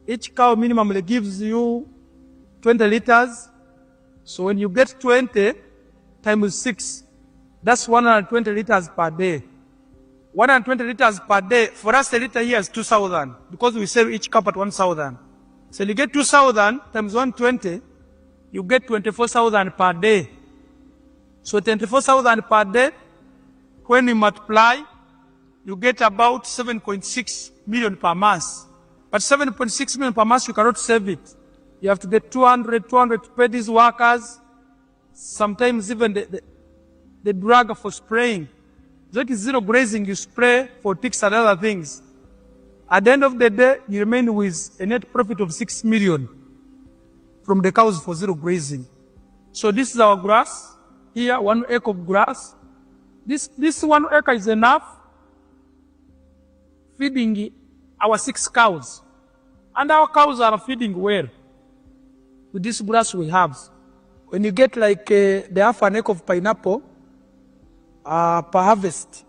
Each cow minimally gives you 20 liters. So when you get 20 times 6, that's 120 liters per day. 120 liters per day. For us, a liter here is 2,000, because we sell each cup at 1,000. So you get 2,000 times 120, you get 24,000 per day. So 24,000 per day, when you multiply, you get about 7.6 million per month. But 7.6 million per month, you cannot save it. You have to get 200 to pay these workers. Sometimes even the drug for spraying. That is zero grazing, you spray for ticks and other things. At the end of the day, you remain with a net profit of 6 million from the cows for zero grazing. So this is our grass. Here, 1 acre of grass. This 1 acre is enough feeding our 6 cows. And our cows are feeding well with this grass we have. When you get like the half an acre of pineapple per harvest,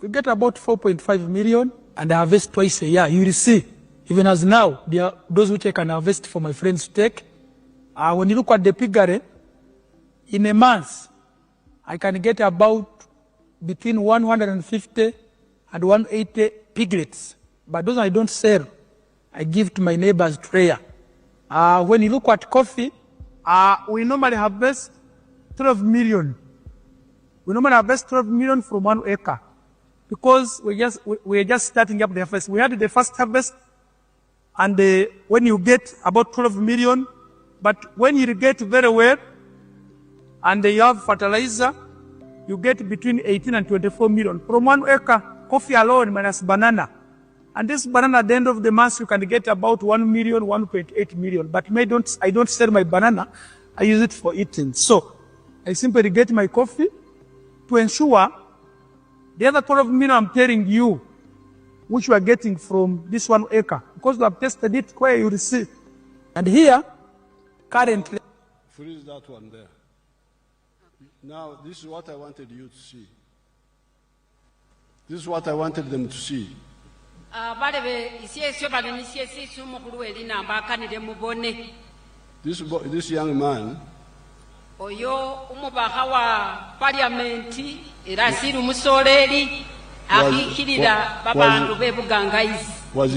you get about 4.5 million, and I harvest twice a year. You will see, even as now, there are those which I can harvest for my friends to take. When you look at the piggery, in a month, I can get about between 150 and 180 piglets. But those I don't sell. I give to my neighbors prayer. When you look at coffee, we normally harvest 12 million. We normally harvest 12 million from 1 acre, because we're just starting up the harvest. We had the first harvest, and when you get about 12 million, but when you irrigate very well, and you have fertilizer, you get between 18 and 24 million. From 1 acre, coffee alone minus banana. And this banana, at the end of the month, you can get about 1 million, 1.8 million. But I don't sell my banana. I use it for eating. So I simply get my coffee to ensure the other 12 million I'm telling you, which you are getting from this 1 acre, because we have tested it where you receive. And here, currently, freeze that one there. Now, this is what I wanted you to see. This is what I wanted them to see. This young man, oyo umubaha wa parliamenti era siru musoleri akikirira babandu bebugangayizi was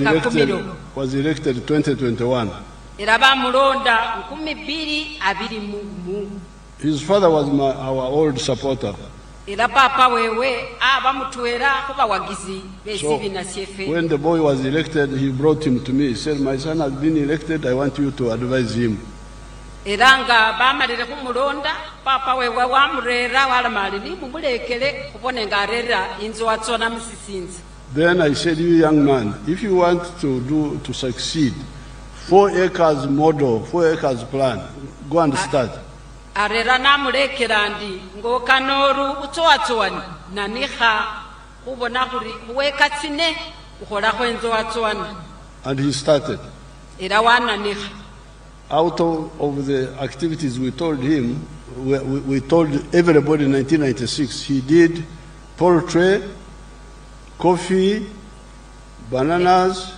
elected 2021. era bamulonda 2020. His father was our old supporter. era papa wewe bamutwera kuba wagizi besibi na CFA. When the boy was elected, he brought him to me. He said, "My son has been elected. I want you to advise him." Eranga bamalire kumulonda papa wewe wamurera walamaliri mumulekere kubone ngarera inzo watsona musisinzi. Then I said, "You young man, if you want to succeed, 4 acres model, 4 acres plan, go and start." Arera namulekera ndi ngokanoru utsowatsowani naniha kubona kuri weka tsine ukhola kwenzo watsowani. And he started. Era wana niha. Out of the activities we told him, we told everybody in 1996, he did poultry, coffee, bananas,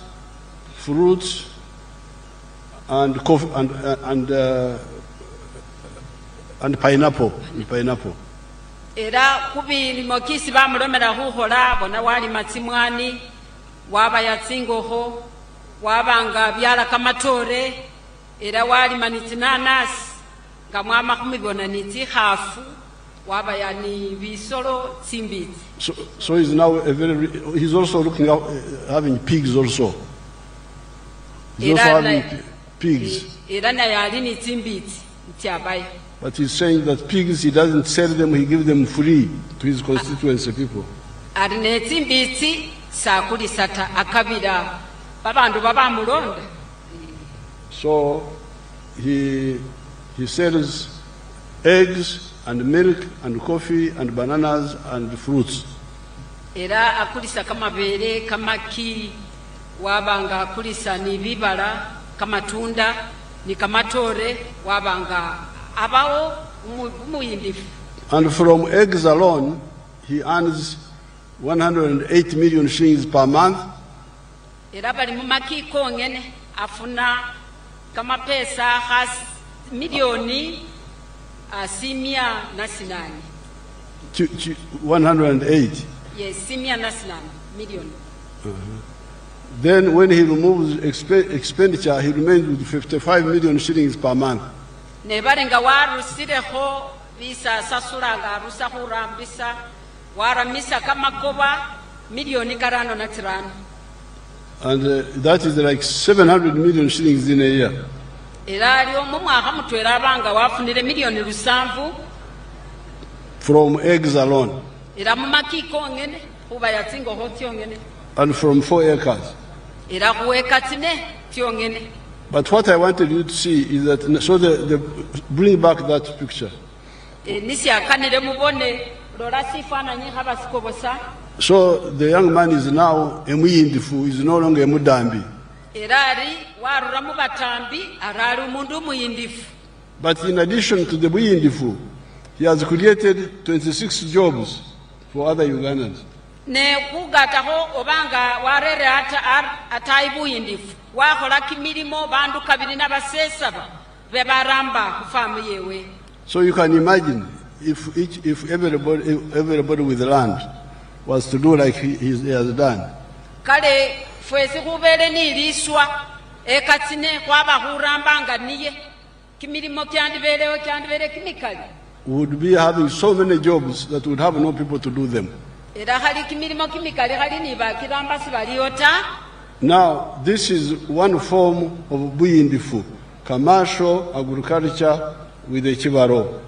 fruits, and coffee, and pineapple. Era kubili mokisi bamulomera huhola bona wali matsimwani waba yatsingoho wabanga byala kamatore. Era wali maniti nanasi nga mwama kumibona niti hafu waba yani bisolo tsimbitsi. So he's now he's also looking at having pigs also. He's also having pigs. But he's saying that pigs, he doesn't sell them, he gives them free to his constituency people. So he sells eggs and milk and coffee and bananas and fruits. Era akulisa kama bere kama ki wabanga akulisa ni bibala kama tunda ni kama tore wabanga abao muyindifu. And from eggs alone he earns 108 million shillings per month. Era bali mumaki kongene afuna kama pesa has milioni simia nasinani. 108. Yes, simia nasinani million. Then when he removes expenditure, he remains with 55 million shillings per month. Nebarenga warusireho visa sasuranga rusahurambisa waramisa kama koba milioni karano na tirano. And that is like 700 million shillings in a year. From eggs alone. And from 4 acres. But what I wanted you to see is that, so bring back that picture. So the young man is now a Muyindifu, is no longer a Mudambi. But in addition to the Muyindifu, he has created 26 jobs for other Ugandans. So you can imagine if everybody with land was to do like he has done. Would be having so many jobs that would have no people to do them. Now, this is one form of Buyindifu, commercial agriculture with the Chibaro.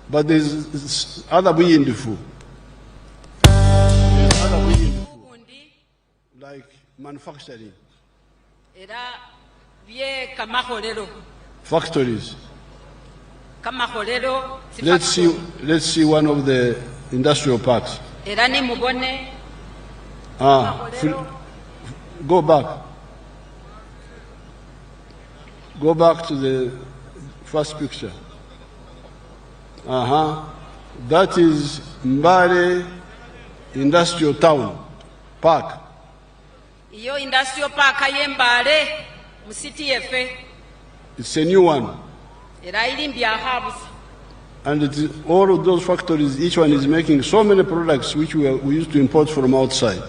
But there's other Buyindifu. Like manufacturing. Factories. Let's see one of the industrial parks. Go back. Go back to the first picture. That is Mbare Industrial Town Park. Industrial park ayembale mu city efe. It's a new one. And all of those factories, each one is making so many products which we used to import from outside.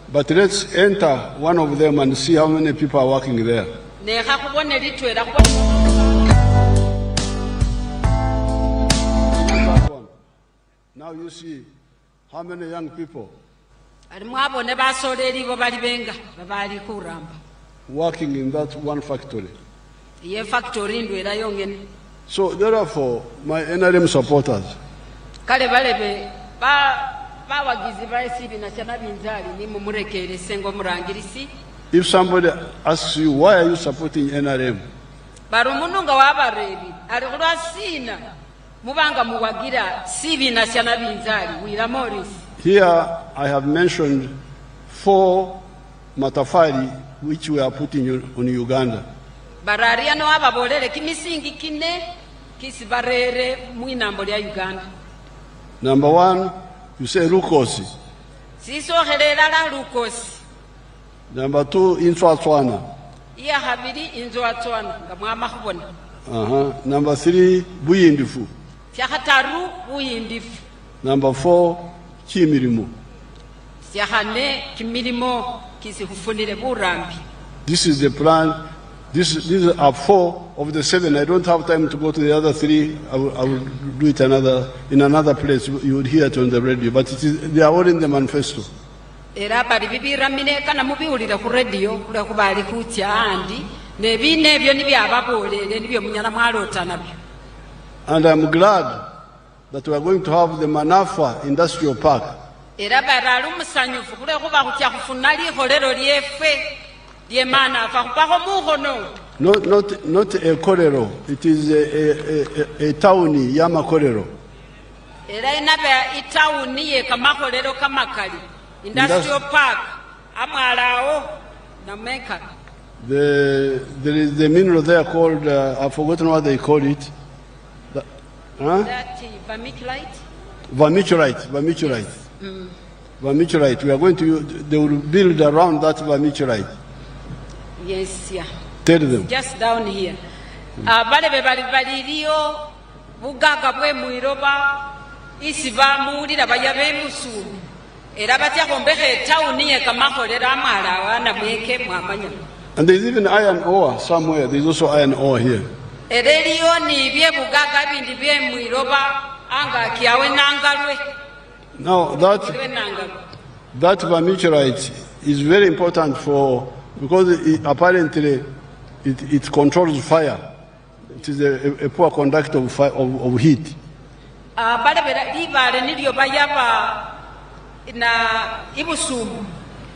But let's enter one of them and see how many people are working there. Now you see how many young people working in that one factory. So therefore, my NRM supporters, if somebody asks you, why are you supporting NRM? Here I have mentioned 4 matafari which we are putting on Uganda. Number 1, you say Rukosi. Number 2, Intswatswana. Number 3, Buyindifu. Number 4, Chimirimu. Syahane kimilimo kisihufunire burambi. This is the plan. These are 4 of the 7. I don't have time to go to the other 3. I will do it in another place. You would hear it on the radio. But they are all in the manifesto. Era bali bibiramine kana mubiwulira ku radio kula kubali kutya andi nebine ebyo nibyababolere nibyo munyala mwalota nabyo. And I'm glad that we are going to have the Manafwa Industrial Park. Era baralu musanyufu kule kuba kutya kufuna liholero lyefe lye Manafwa kupako muhono. Not a korero. It is a town yama korero. Era inabe itauni ye kamaholero kamakali. Industrial Park, Amarao, Nameka. There is the mineral there called, I've forgotten what they call it. That vermiculite? Vermiculite. Vermiculite. We are going to, they will build around that vermiculite. Yes, yeah. Tell them. Just down here. Balirio, Bugaga, Muiroba, Isiva, Moody, Bayabe, Musu. And there's even iron ore somewhere. There's also iron ore here. Now that vermiculite is very important because apparently it controls fire. It is a poor conductor of heat. Na ibusumu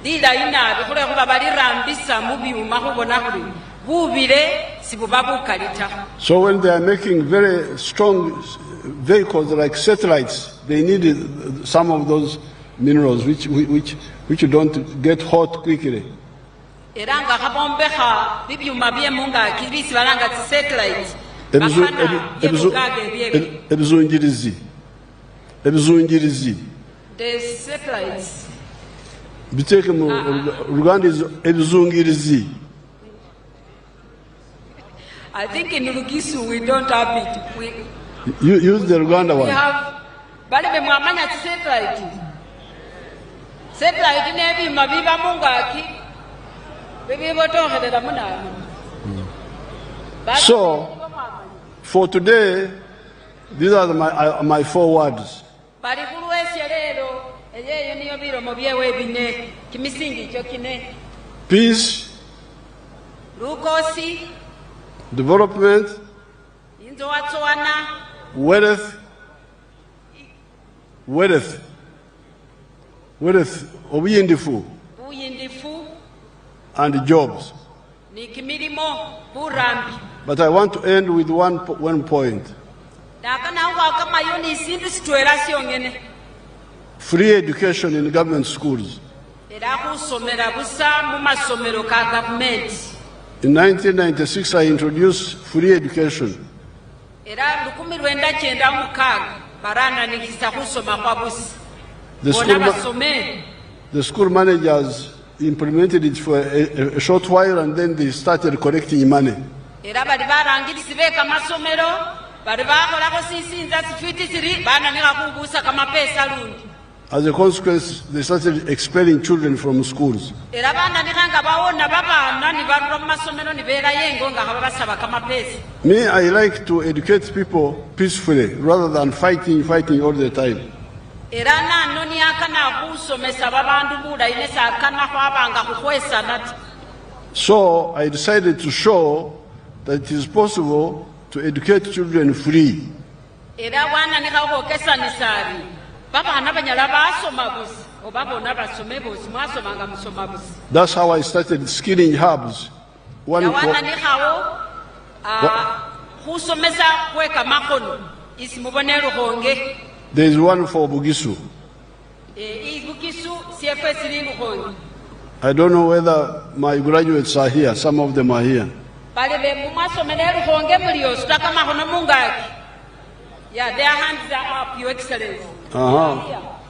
dida ina bikole kuba bali rambisa mubi umahubona kuli bubire sibubabu kalita. So when they are making very strong vehicles like satellites, they need some of those minerals which don't get hot quickly. Eranga kabombeha bibyuma bye munga kibisi balanga satellites. Ebizungirizi. The satellites. Biteke mu Rwanda is ebizungirizi. I think in Lugisu we don't have it. You use the Rwanda one. We have bale be mwamanya satellite. Satellite nebi mabiba mungaki. Bebe botohedera muna. So for today, these are my 4 words. Peace, development, wealth, obuyindifu, and jobs. But I want to end with one point. Free education in government schools. In 1996, I introduced free education. The school managers implemented it for a short while and then they started collecting money. As a consequence, they started expelling children from schools. Me, I like to educate people peacefully rather than fighting all the time. So I decided to show that it is possible to educate children free. That's how I started skilling hubs. There is one for Bugisu. I don't know whether my graduates are here. Some of them are here. Yeah, their hands are up, Your Excellency.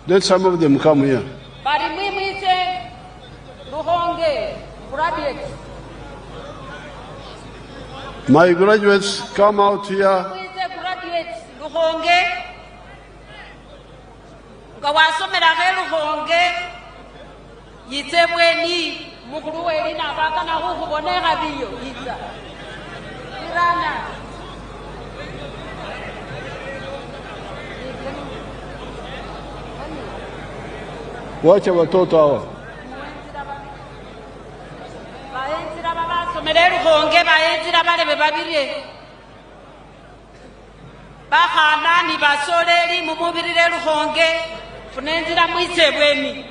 Let some of them come here. My graduates, come out here. nga wasomera khelukhonge yitsebweni mukhulu welina abakana khukhubonekha biyo yitsa irana Wacha watoto hawa. bayenzira babasomera elukhonge bayenzira balebe babirye bakhana ni basoleli mumubirire elukhonge funenzira mwisebweni.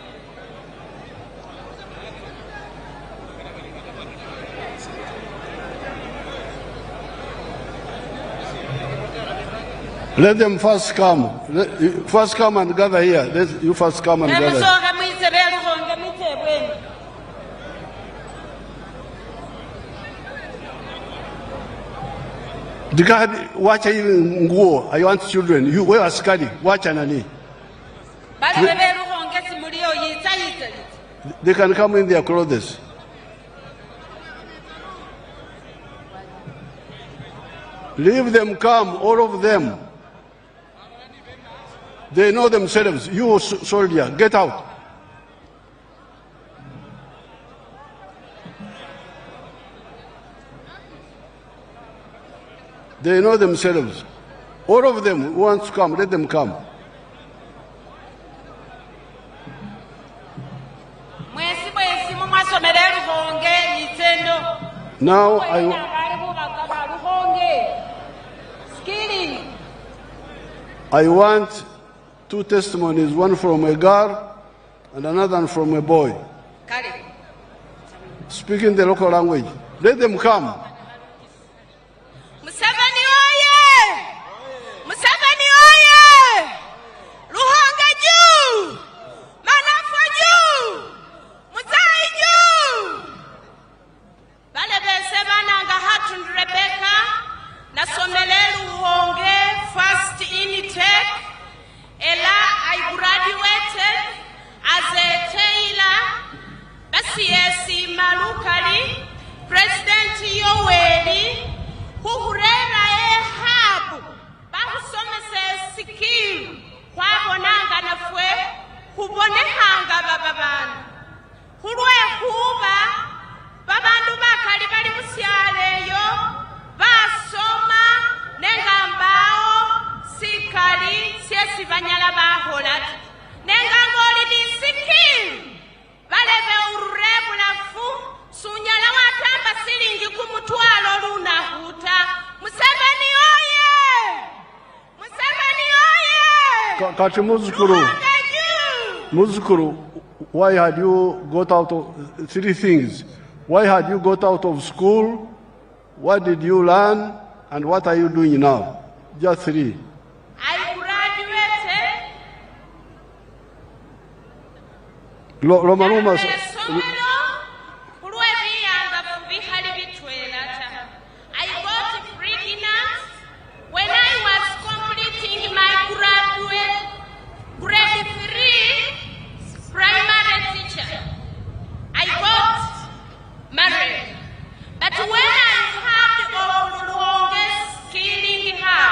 Let them first come. First come and gather here. You first come and gather. Watch nguo. I want children. You wear a skirt. Watch nani. They can come in their clothes. Leave them come, all of them. They know themselves. You soldier, get out. They know themselves. All of them who want to come, let them come. Now I want two testimonies, one from a girl and another from a boy. Speaking the local language. Let them come. Museveni oye! Museveni oye! Luhonga juu! Manafwa juu! Muzai juu! Bale bese bananga Hatun Rebecca na somele Luhonge first intake. Ela I graduated as a tailor. Basiesi Malukali, President Yoweri, Huhurera Habu, Bahusomese Sikiru, Kwabonanga Nafwe, Hubonehanga Bababan, Hurwe Huba, Babandu Bakali Bali Musiale yo, Basoma, Nengambao, Sikali, Siesi Vanyala Baholat, Nengangoli di Sikiru. Balebe urebu nafu sunyala watamba silingi kumutwalo luna huta. Museveni oye! Museveni oye! Kachi Muzukuru, why had you got out of three things? Why had you got out of school? What did you learn? And what are you doing now? Just three. I graduated. Romanumas. I got pregnant when I was completing my grade 3 primary teacher. I got married. But when I heard of the longest killing her,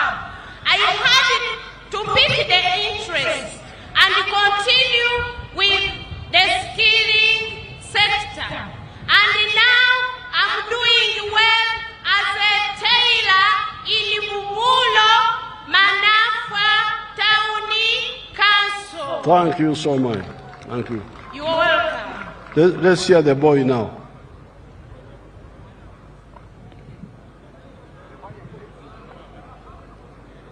I had to pick the interest and continue with the skilling sector. And now I'm doing well as a tailor in Mumulo, Manafwa, Tauni Council. Thank you so much. Thank you. You're welcome. Let's hear the boy now.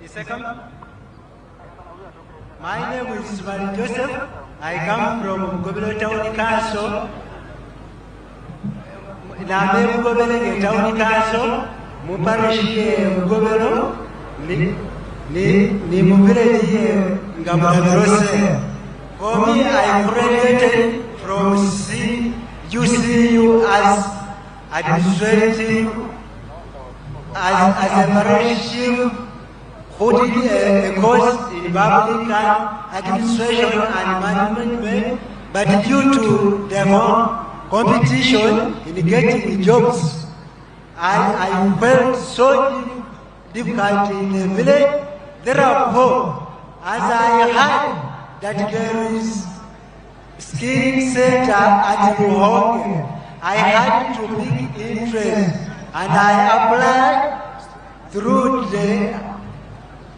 The second. My name is Mari Joseph. I come from Gobelo Town Council. Name Gobelo Town Council. Muparishi Gobelo. Ni Mugre Ngamagrose. For me, I graduated from UCU as administrative, as a parish who did a course in public administration and management, but due to the competition in getting jobs, I felt so difficult in the village. Therefore, as I had that there is skiing center at Ruhonge. I had to make interest and I applied through the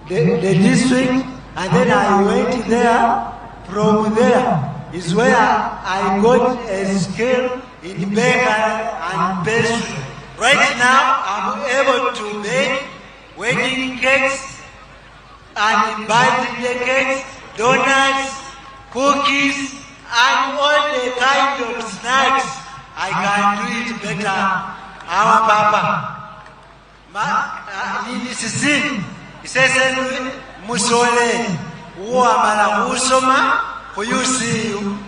district, and then I went there. From there is where I got a skill in bakery and pastry. Right now, I'm able to make wedding cakes and birthday cakes, donuts, cookies, and all the kind of snacks. I can do it better. Our Papa. Sisi, isese musole, uamala usoma, for you see you.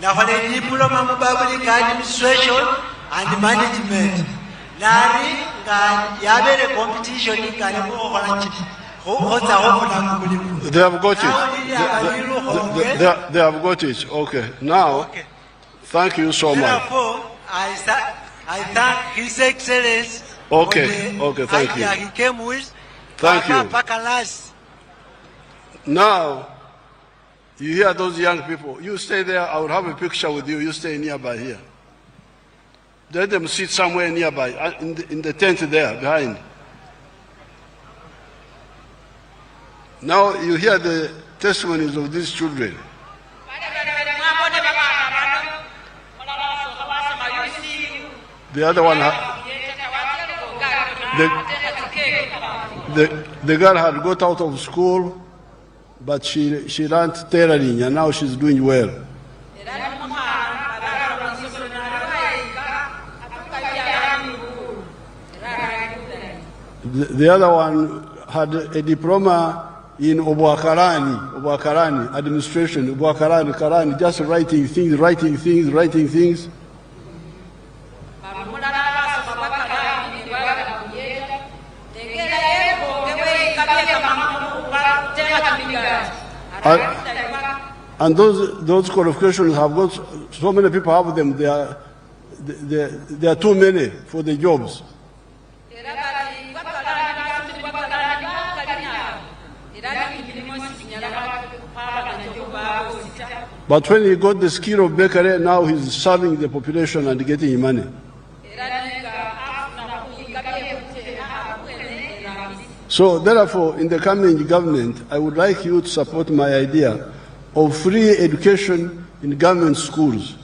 Now for the diploma mu public administration and management. Nari yabere competition ngani mu orange. They have got it. They have got it. Okay. Now, thank you so much. Therefore, I thank His Excellency. Okay. Okay. Thank you. He came with. Thank you. Now, you hear those young people. You stay there. I will have a picture with you. You stay nearby here. Let them sit somewhere nearby in the tent there behind. Now you hear the testimonies of these children. The other one, the girl had got out of school, but she learned tailoring and now she's doing well. The other one had a diploma in Obuakarani administration, Karani, just writing things. And those qualifications have got, so many people have them, they are too many for the jobs. But when he got the skill of bakery, now he's serving the population and getting money. So therefore, in the coming government, I would like you to support my idea of free education in government schools.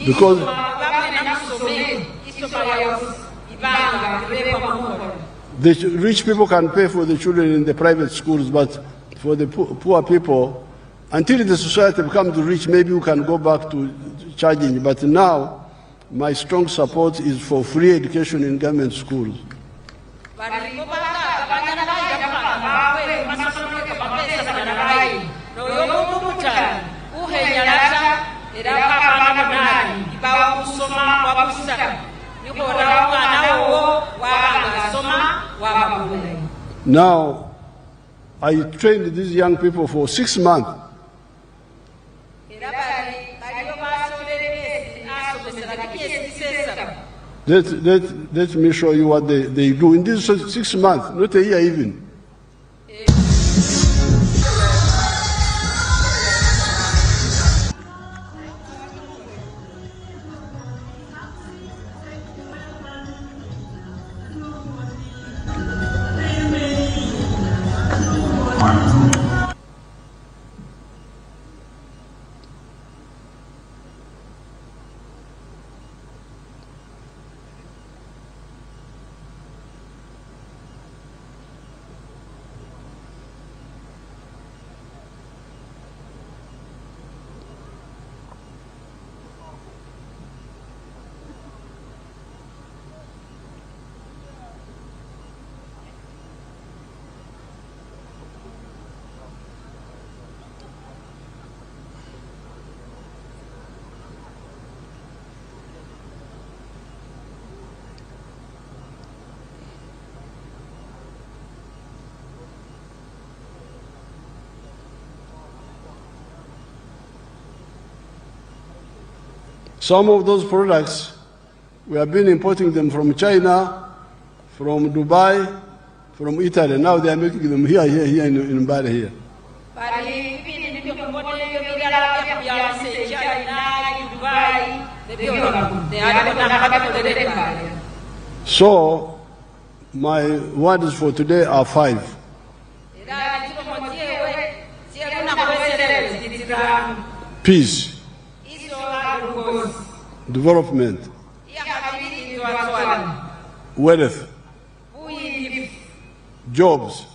Because the rich people can pay for the children in the private schools, but for the poor people, until the society becomes rich, maybe we can go back to charging. But now, my strong support is for free education in government schools. Now, I trained these young people for 6 months. Let me show you what they do in these 6 months, not a year even. Some of those products We have been importing them from China, from Dubai, from Italy. Now they are making them here in Mbale here. So, my words for today are 5. Peace, development, wealth, jobs,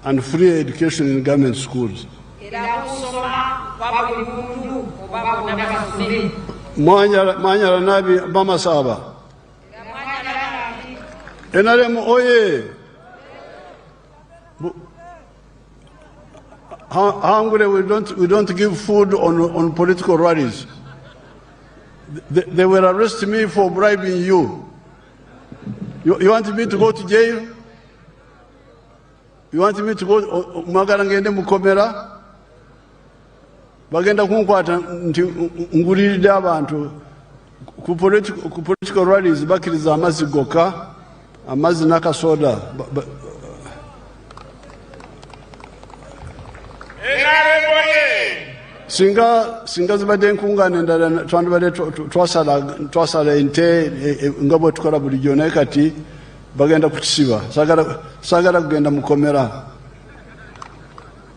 and free education in government schools. Mwanyala nabi mama saba. NRM oye. Hungry, we don't give food on political rallies. They will arrest me for bribing you. You want me to go to jail? You want me to go magarangende mukomera? Bagenda kunkwata nti nguliride abantu ku political rallies bakiriza amazi goka, amazi nakasoda. Singa zibadde nkungane ndala twandibadde twasala ente nga bwe tukola bulijjo naye kati bagenda kukisiba. Sagala kugenda mukomera.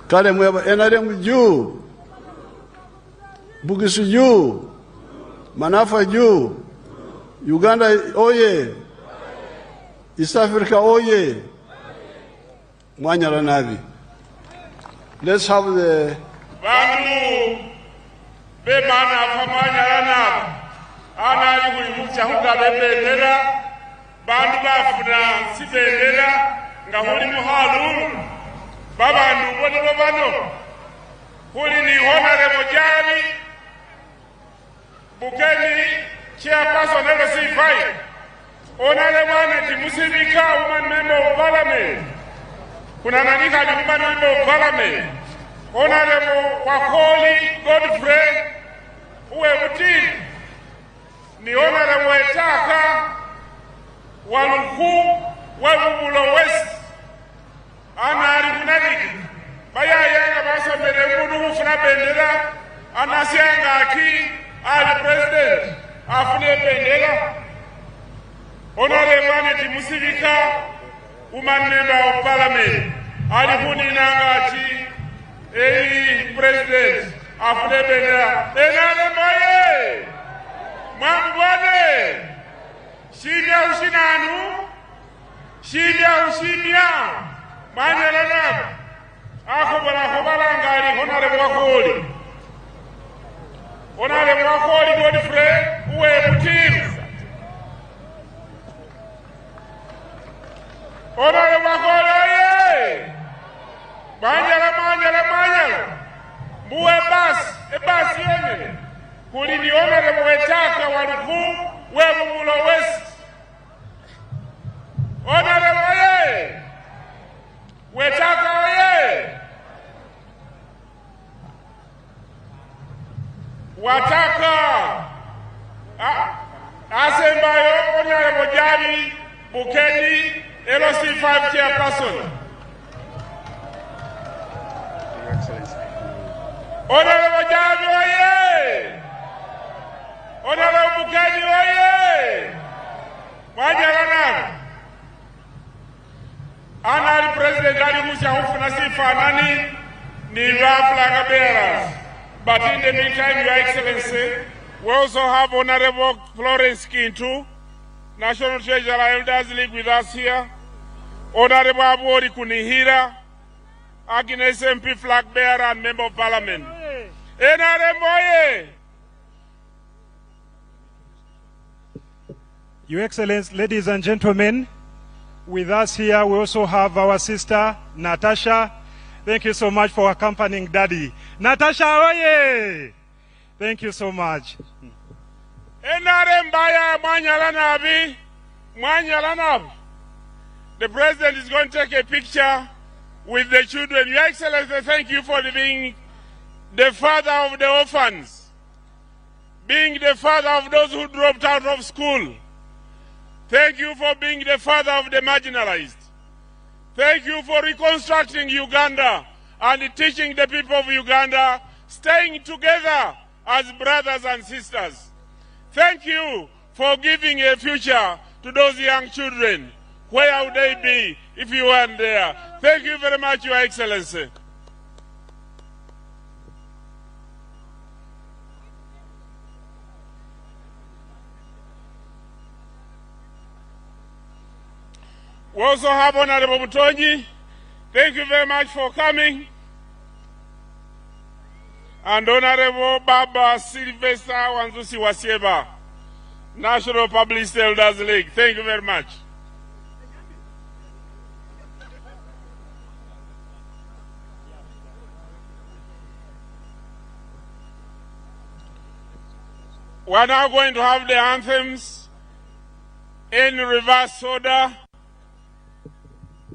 Kale mweba NRM juu, Bugisu juu, Manafwa juu, Uganda oye, East Africa oye, Mwanyala nabi. Let's have the Bandu be Manafwa Mwanyala nabi. Ana yuli mchahuga bebendera. Bandu bafuna sibendera. Nga huli muhalu. Babandu bono bano. Huli ni Honorable Jari Bukeni Chairperson LC5. Honorable Museveni, woman member of parliament. Kuna nanika ni woman member of parliament. Honorable Wakoli Godfrey uwe mtini. Ni Honorable Etaka Waluku Wabubulo West. Ana alimunaniki. Baya yanga basa mbele munu ufuna bendera. Anasianga aki ali president afune bendera. Honorable Museveni, woman member of parliament. Alifuni nangati president afune bendera. Enale moye. Mwambwane. Shidia ushinanu. Shidia ushidia. Mwanyala nabu. Akobala ngari Honorable Wakoli. Honorable Wakoli Godfrey uwe mutiru. Honorable Wakoli oye. Manyala. Muwe basi yene. Kuli ni Honorable Wetaka Waluku Webubulo West. Honorable oye. Wetaka oye. Wataka Asembayo Honorable Jari Bukeni LC5 chairperson. Honorable Jari oye. Honorable Bukeni oye. Mwanyala nabi. Honorable President Ali Musa hufuna sifa nani ni flag bearers. But in the meantime, Your Excellency, we also have Honorable Florence Kintu, National Treasurer Elders League with us here. Honorable Abori Kunihira, Agnes MP flag bearer and Member of Parliament. Your Excellency, ladies and gentlemen, with us here we also have our sister Natasha. Thank you so much for accompanying Daddy. Natasha oye! Thank you so much. The President is going to take a picture with the children. Your Excellency, thank you for being the father of the orphans. being the father of those who dropped out of school. Thank you for being the father of the marginalized. Thank you for reconstructing Uganda and teaching the people of Uganda staying together as brothers and sisters. Thank you for giving a future to those young children. Where would they be if you weren't there? Thank you very much, Your Excellency. We also have Honorable Mutonyi. Thank you very much for coming. And Honorable Baba Sylvester Wanzusi Wasieba, National Public Elders League. Thank you very much. We are now going to have the anthems in reverse order.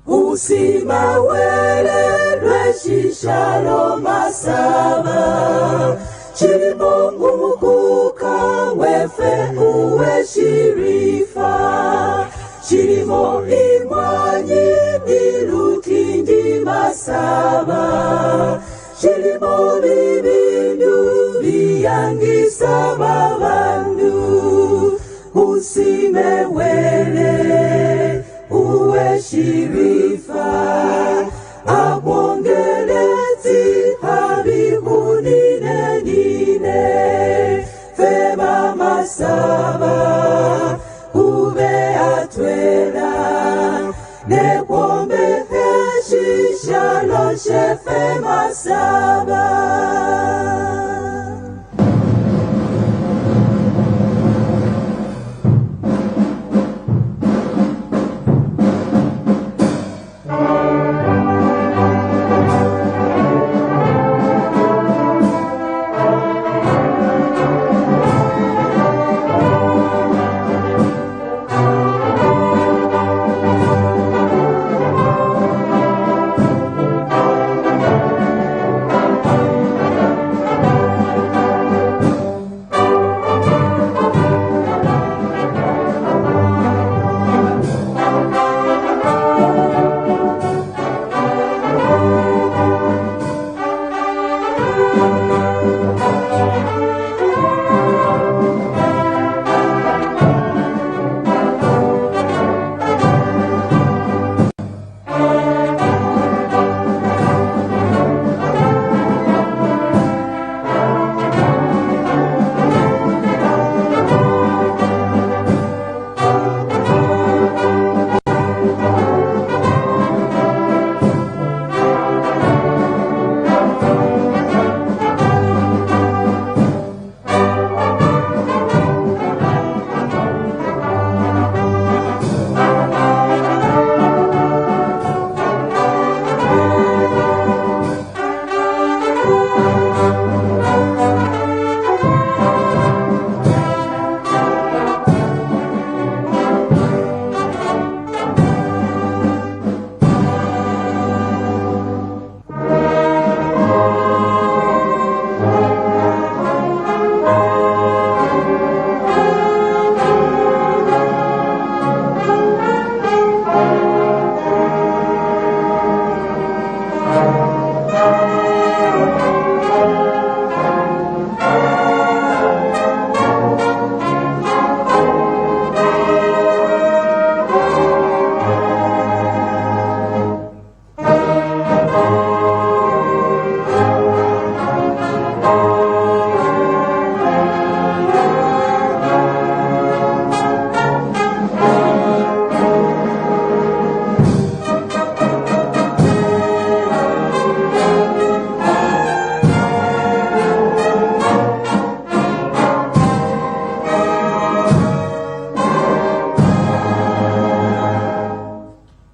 Usima wele lweshishalo masaba Chilimo umukuka wefe uwe shirifa Chilimo imwanyi ilutindi masaba Chilimo bibindu biyangisa babandu Usime wele uwe shirifa